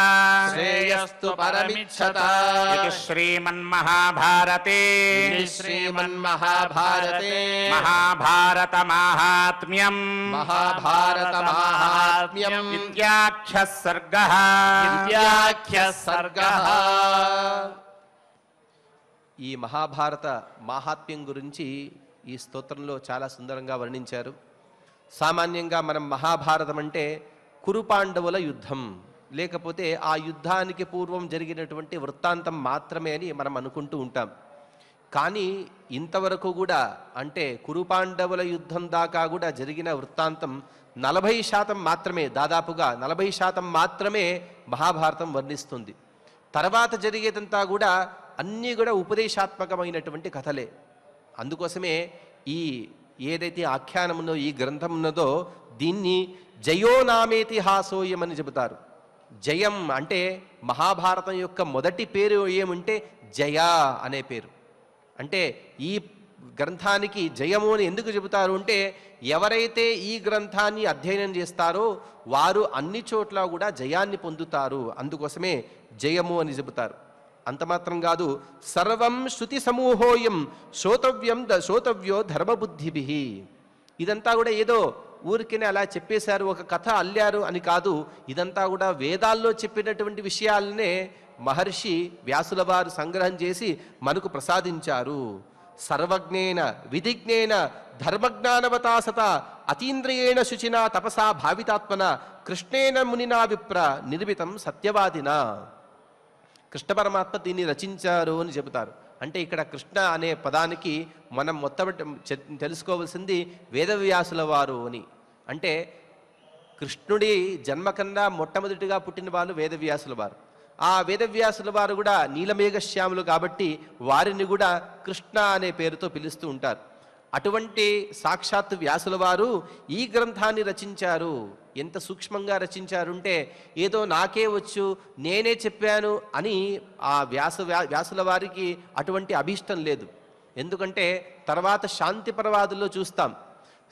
श्रेयस्तु परमिच्छता
ఇది శ్రీమన్మహాభారతే
इति श्रीमन्महाभारते
మహాభారత మాహాత్మ్యం
महाभारतमाहात्म्यम्
ఇత్యాఖ్యః సర్గః
इत्याख्यः सर्गः ఈ మహాభారత మాహాత్మ్యం గురించి ఈ స్తోత్రంలో చాలా సుందరంగా వర్ణించారు. సామాన్యంగా మనం మహాభారతం అంటే కురుపాండవుల యుద్ధం, లేకపోతే ఆ యుద్ధానికి పూర్వం జరిగినటువంటి వృత్తాంతం మాత్రమే అని మనం అనుకుంటూ ఉంటాం. కానీ ఇంతవరకు కూడా అంటే కురుపాండవుల యుద్ధం దాకా కూడా జరిగిన వృత్తాంతం 40% మాత్రమే, దాదాపుగా 40% మాత్రమే మహాభారతం వర్ణిస్తుంది. తర్వాత జరిగేదంతా కూడా అన్నీ కూడా ఉపదేశాత్మకమైనటువంటి కథలే. అందుకోసమే ఈ ఏదైతే ఆఖ్యానం ఉన్నదో, ఈ గ్రంథం ఉన్నదో, దీన్ని జయోనామేతిహాసోయం అని చెబుతారు. జయం అంటే మహాభారతం యొక్క మొదటి పేరు ఏమంటే జయ అనే పేరు. అంటే ఈ గ్రంథానికి జయము అని ఎందుకు చెబుతారు అంటే, ఎవరైతే ఈ గ్రంథాన్ని అధ్యయనం చేస్తారో వారు అన్ని చోట్ల కూడా జయాన్ని పొందుతారు. అందుకోసమే జయము అని చెబుతారు. అంత మాత్రం కాదు, సర్వం శృతి సమూహోయం శ్రోతవ్యో ధర్మబుద్ధిభి. ఇదంతా కూడా ఏదో ఊరికినే అలా చెప్పేశారు, ఒక కథ అల్లారు అని కాదు. ఇదంతా కూడా వేదాల్లో చెప్పినటువంటి విషయాలనే మహర్షి వ్యాసుల వారు సంగ్రహం చేసి మనకు ప్రసాదించారు. సర్వజ్ఞేన విధిజ్ఞేన ధర్మజ్ఞానవతాసత అతీంద్రియేణ శుచినా తపసా భావితాత్మన కృష్ణేన మునినా విప్ర నిర్మితం సత్యవాదిన. కృష్ణ పరమాత్మ దీన్ని రచించారు అని చెబుతారు. అంటే ఇక్కడ కృష్ణ అనే పదానికి మనం తెలుసుకోవాల్సింది వేదవ్యాసుల వారు అని. అంటే కృష్ణుడి జన్మ కన్నా మొట్టమొదటిగా పుట్టిన వాళ్ళు వేదవ్యాసుల వారు. ఆ వేదవ్యాసుల వారు కూడా నీలమేఘశ్యాములు కాబట్టి వారిని కూడా కృష్ణ అనే పేరుతో పిలుస్తూ ఉంటారు. అటువంటి సాక్షాత్ వ్యాసుల వారు ఈ గ్రంథాన్ని రచించారు. ఎంత సూక్ష్మంగా రచించారుంటే ఏదో నాకే వచ్చు నేనే చెప్పాను అని ఆ వ్యాసుల వారికి అటువంటి అభీష్టం లేదు. ఎందుకంటే తర్వాత శాంతి పర్వాదుల్లో చూస్తాం,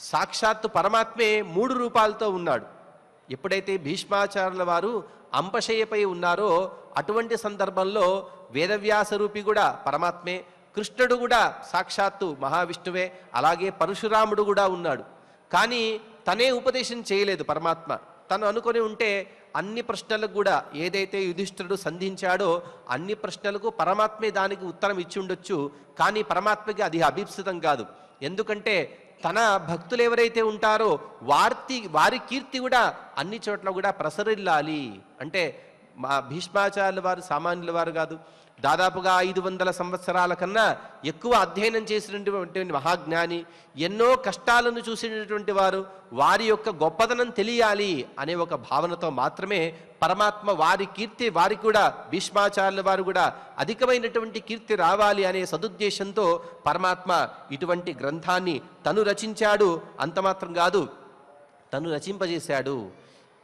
సాక్షాత్తు పరమాత్మే 3 రూపాలతో ఉన్నాడు. ఎప్పుడైతే భీష్మాచార్యుల వారు అంపశయ్యపై ఉన్నారో అటువంటి సందర్భంలో వేదవ్యాస రూపి కూడా పరమాత్మే, కృష్ణుడు కూడా సాక్షాత్తు మహావిష్ణువే, అలాగే పరశురాముడు కూడా ఉన్నాడు. కానీ తనే ఉపదేశం చేయలేదు పరమాత్మ. తను అనుకొని ఉంటే అన్ని ప్రశ్నలకు కూడా ఏదైతే యుధిష్ఠిరుడు సంధించాడో అన్ని ప్రశ్నలకు పరమాత్మే దానికి ఉత్తరం ఇచ్చి ఉండొచ్చు. కానీ పరమాత్మకి అది అభీప్సితం కాదు. ఎందుకంటే తన భక్తులు ఎవరైతే ఉంటారో వారి కీర్తి కూడా అన్ని చోట్ల కూడా ప్రసరిల్లాలి. అంటే మా భీష్మాచార్యుల వారు సామాన్యుల వారు కాదు. దాదాపుగా 500 సంవత్సరాల కన్నా ఎక్కువ అధ్యయనం చేసినటువంటి మహాజ్ఞాని, ఎన్నో కష్టాలను చూసినటువంటి వారు, వారి యొక్క గొప్పదనం తెలియాలి అనే ఒక భావనతో మాత్రమే పరమాత్మ వారి కీర్తి, వారికి కూడా భీష్మాచార్యుల వారు కూడా అధికమైనటువంటి కీర్తి రావాలి అనే సదుద్దేశంతో పరమాత్మ ఇటువంటి గ్రంథాన్ని తను రచించాడు. అంత మాత్రం కాదు, తను రచింపజేశాడు.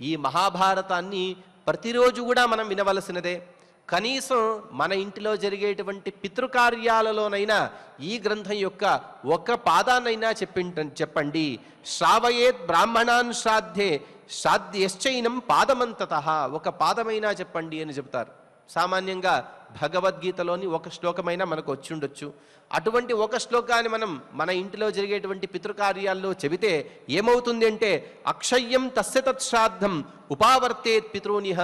ఈ మహాభారతాన్ని ప్రతిరోజు కూడా మనం వినవలసినదే. కనీసం మన ఇంటిలో జరిగేటువంటి పితృకార్యాలలోనైనా ఈ గ్రంథం యొక్క ఒక పాదాన్నైనా చెప్పండి. శ్రావయేత్ బ్రాహ్మణాన్ శ్రాద్ధే శ్రాద్యశ్చైనం పాదమంతతః, ఒక పాదమైనా చెప్పండి అని చెబుతారు. సామాన్యంగా భగవద్గీతలోని ఒక శ్లోకమైనా మనకు వచ్చి ఉండొచ్చు. అటువంటి ఒక శ్లోకాన్ని మనం మన ఇంటిలో జరిగేటువంటి పితృకార్యాల్లో చెబితే ఏమవుతుంది అంటే అక్షయ్యం తస్య తత్శ్రాద్ధం ఉపావర్తేత్ పితృనిహ.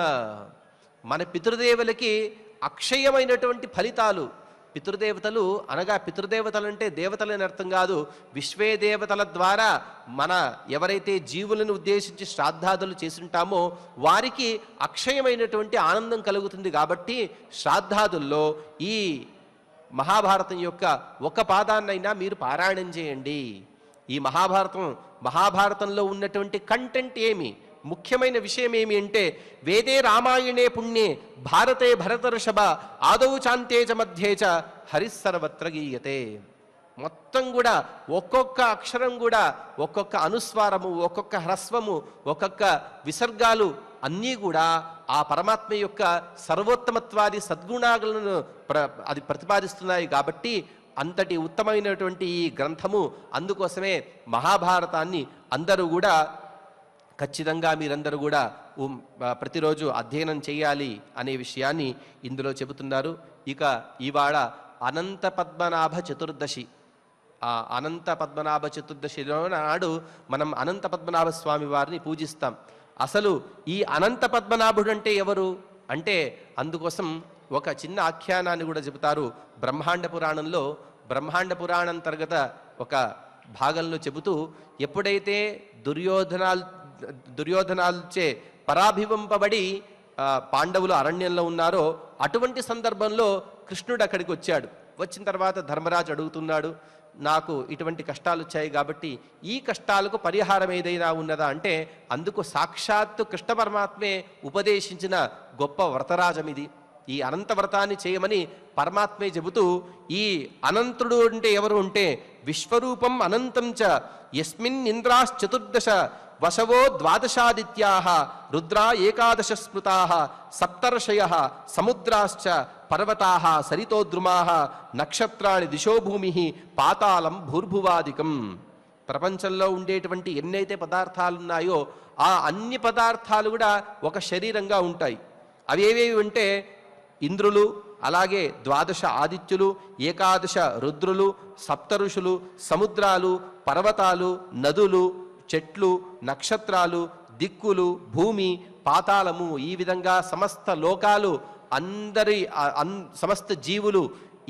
మన పితృదేవులకి అక్షయమైనటువంటి ఫలితాలు. పితృదేవతలు అనగా పితృదేవతలు అంటే దేవతలని అర్థం కాదు, విశ్వే దేవతల ద్వారా మన ఎవరైతే జీవులను ఉద్దేశించి శ్రాద్ధాదులు చేసుంటామో వారికి అక్షయమైనటువంటి ఆనందం కలుగుతుంది. కాబట్టి శ్రాద్ధాదుల్లో ఈ మహాభారతం యొక్క ఒక పాదాన్నైనా మీరు పారాయణం చేయండి. ఈ మహాభారతంలో ఉన్నటువంటి కంటెంట్ ఏమి, ముఖ్యమైన విషయం ఏమి అంటే వేదే రామాయణే పుణ్యే భారతే భరతర్షభ ఆదౌ చాంతే చ మధ్యే చ హరిస్సర్వత్ర గీయతే. మొత్తం కూడా ఒక్కొక్క అక్షరం కూడా, ఒక్కొక్క అనుస్వారము, ఒక్కొక్క హ్రస్వము, ఒక్కొక్క విసర్గాలు అన్నీ కూడా ఆ పరమాత్మ యొక్క సర్వోత్తమత్వాది సద్గుణాలను అది ప్రతిపాదిస్తున్నాయి. కాబట్టి అంతటి ఉత్తమమైనటువంటి ఈ గ్రంథము, అందుకోసమే మహాభారతాన్ని అందరూ కూడా ఖచ్చితంగా మీరందరూ కూడా ప్రతిరోజు అధ్యయనం చేయాలి అనే విషయాన్ని ఇందులో చెబుతున్నారు. ఇక ఇవాళ అనంత పద్మనాభ చతుర్దశి. ఆ అనంత పద్మనాభ చతుర్దశిలో నాడు మనం అనంత పద్మనాభ స్వామి వారిని పూజిస్తాం. అసలు ఈ అనంత పద్మనాభుడు అంటే ఎవరు అంటే అందుకోసం ఒక చిన్న ఆఖ్యానాన్ని కూడా చెబుతారు. బ్రహ్మాండ పురాణంలో బ్రహ్మాండ పురాణంతర్గత ఒక భాగంలో చెబుతూ, ఎప్పుడైతే దుర్యోధనాలచే పరాభివంపబడి పాండవులు అరణ్యంలో ఉన్నారో అటువంటి సందర్భంలో కృష్ణుడు అక్కడికి వచ్చాడు. వచ్చిన తర్వాత ధర్మరాజు అడుగుతున్నాడు, నాకు ఇటువంటి కష్టాలు వచ్చాయి కాబట్టి ఈ కష్టాలకు పరిహారం ఏదైనా ఉన్నదా అంటే అందుకు సాక్షాత్తు కృష్ణ పరమాత్మే ఉపదేశించిన గొప్ప వ్రతరాజం ఇది. ఈ అనంత వ్రతాన్ని చేయమని పరమాత్మే చెబుతూ, ఈ అనంతుడు అంటే ఎవరు అంటే విశ్వరూపం అనంతం చ యస్మిన్ ఇంద్రాశ్చతుర్దశ వశవో ద్వాదశాదిత్యాః రుద్రా ఏకాదశ స్మృతాః సప్తర్షయః సముద్రాశ్చ పర్వతాః సరితోద్రుమాః నక్షత్రాణి దిశో భూమిః పాతాళం భూర్భువాదికం. ప్రపంచంలో ఉండేటువంటి ఎన్నైతే పదార్థాలున్నాయో ఆ అన్ని పదార్థాలు కూడా ఒక శరీరంగా ఉంటాయి. అవేవేవి అంటే ఇంద్రులు, అలాగే ద్వాదశ ఆదిత్యులు, ఏకాదశ రుద్రులు, సప్తఋషులు, సముద్రాలు, పర్వతాలు, నదులు, చెట్లు, నక్షత్రాలు, దిక్కులు, భూమి, పాతాళము, ఈ విధంగా సమస్త లోకాలు, సమస్త జీవులు,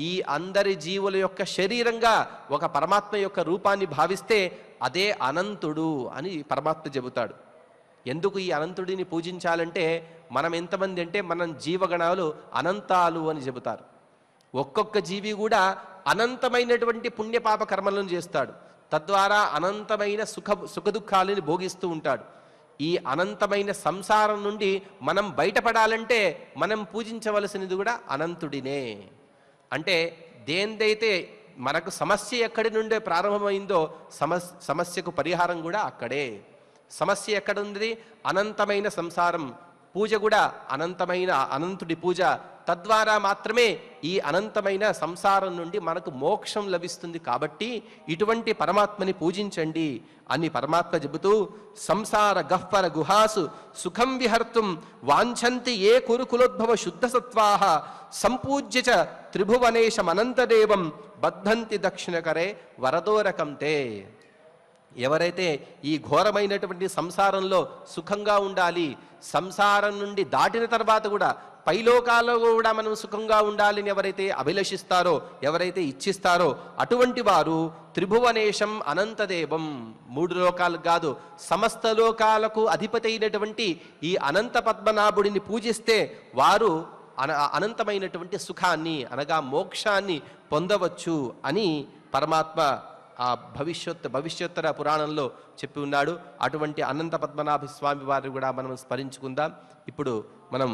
ఈ అందరి జీవుల యొక్క శరీరంగా ఒక పరమాత్మ యొక్క రూపాన్ని భావిస్తే అదే అనంతుడు అని పరమాత్మ చెబుతాడు. ఎందుకు ఈ అనంతుడిని పూజించాలంటే మనం ఎంతమంది అంటే మనం జీవగణాలు అనంతాలు అని చెబుతారు. ఒక్కొక్క జీవి కూడా అనంతమైనటువంటి పుణ్యపాప కర్మలను చేస్తాడు. తద్వారా అనంతమైన సుఖదుఖాలని భోగిస్తూ ఉంటాడు. ఈ అనంతమైన సంసారం నుండి మనం బయటపడాలంటే మనం పూజించవలసినది కూడా అనంతుడినే. అంటే దేనిదైతే మనకు సమస్య ఎక్కడి నుండే ప్రారంభమైందో సమస్యకు పరిహారం కూడా అక్కడే. సమస్య ఎక్కడుంది? అనంతమైన సంసారం. పూజ కూడా అనంతమైన అనంతుడి పూజ. తద్వారా మాత్రమే ఈ అనంతమైన సంసారం నుండి మనకు మోక్షం లభిస్తుంది. కాబట్టి ఇటువంటి పరమాత్మని పూజించండి అని పరమాత్మ చెబుతూ, సంసార గహ్వర గుహాసు సుఖం విహర్తుం వాంఛంతి ఏ కురుకులోద్భవ శుద్ధ సత్వాహ సంపూజ్య చ త్రిభువనేశమనంతదేవం బద్ధంతి దక్షిణకరే వరదోరకంతే. ఎవరైతే ఈ ఘోరమైనటువంటి సంసారంలో సుఖంగా ఉండాలి, సంసారం నుండి దాటిన తర్వాత కూడా పైలోకాల్లో కూడా మనం సుఖంగా ఉండాలని ఎవరైతే అభిలషిస్తారో, ఎవరైతే ఇచ్చిస్తారో అటువంటి వారు త్రిభువనేశం అనంతదేవం, 3 లోకాలు కాదు సమస్త లోకాలకు అధిపతి అయినటువంటి ఈ అనంత పద్మనాభుడిని పూజిస్తే వారు అనంతమైనటువంటి సుఖాన్ని అనగా మోక్షాన్ని పొందవచ్చు అని పరమాత్మ ఆ భవిష్యోత్తర పురాణంలో చెప్పి ఉన్నాడు. అటువంటి అనంత పద్మనాభ స్వామి వారిని కూడా మనం స్మరించుకుందాం. ఇప్పుడు మనం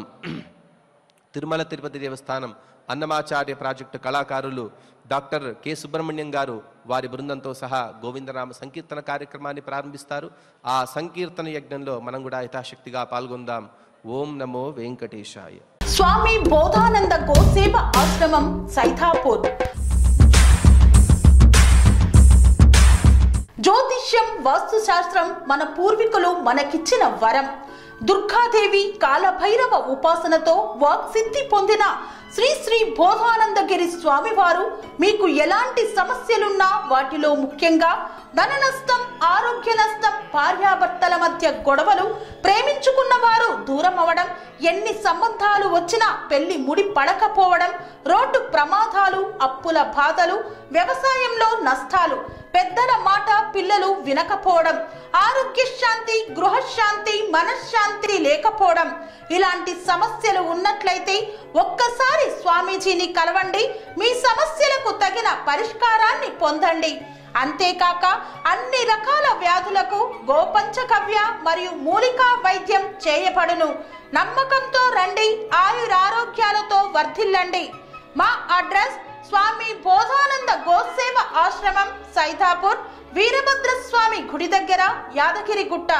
తిరుమల తిరుపతి దేవస్థానం అన్నమాచార్య ప్రాజెక్టు కళాకారులు డాక్టర్ కె సుబ్రహ్మణ్యం గారు వారి బృందంతో సహా గోవిందనామ సంకీర్తన కార్యక్రమాన్ని ప్రారంభిస్తారు. ఆ సంకీర్తన యజ్ఞంలో మనం కూడా యథాశక్తిగా పాల్గొందాం. ఓం నమో వెంకటేశాయ.
స్వామి బోధానంద గోసేవ ఆశ్రమం, సైథాపూర్. జ్యోతిష్యం, వాస్తుశాస్త్రం మన పూర్వీకులు మనకిచ్చిన వరం. దుర్గాదేవి, కాలభైరవ ఉపాసనతో వాక్సిద్ధి పొందిన శ్రీ శ్రీ బోధానందగిరి స్వామివారు మీకు ఎలాంటి సమస్యలున్నా, వాటిలో ముఖ్యంగా ధన నష్టం, ఆరోగ్య నష్టం, భార్యాభర్తల మధ్య గొడవలు, ప్రేమించుకున్న వారు దూరం అవడం, ఎన్ని సంబంధాలు వచ్చినా పెళ్లి ముడి పడకపోవడం, రోడ్డు ప్రమాదాలు, అప్పుల బాధలు, వ్యవసాయంలో నష్టాలు, పెద్దల మాట పిల్లలు వినకపోవడం, ఆరోగ్య శాంతి, గృహశాంతి, మనశ్శాంతి లేకపోవడం, ఇలాంటి సమస్యలు ఉన్నట్లయితే ఒక్కసారి స్వామీజీని కలవండి. మీ సమస్యలకు తగిన పరిష్కారాన్ని పొందండి. అంతేకాక అన్ని రకాల వ్యాధులకు గోపంచకవ్య మరియు మూలికా వైద్యం చేయబడును. నమ్మకంతో రండి, ఆయురారోగ్యాలతో వర్ధిల్లండి. మా అడ్రస్ స్వామి బోధానంద గోసేవ ఆశ్రమం, సైథాపూర్, వీరభద్రస్వామి గుడి దగ్గర, యాదగిరిగుట్ట.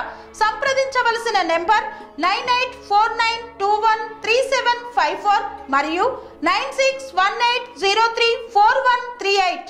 సంప్రదించవలసిన నెంబర్ 9849213754 మరియు 9618034138.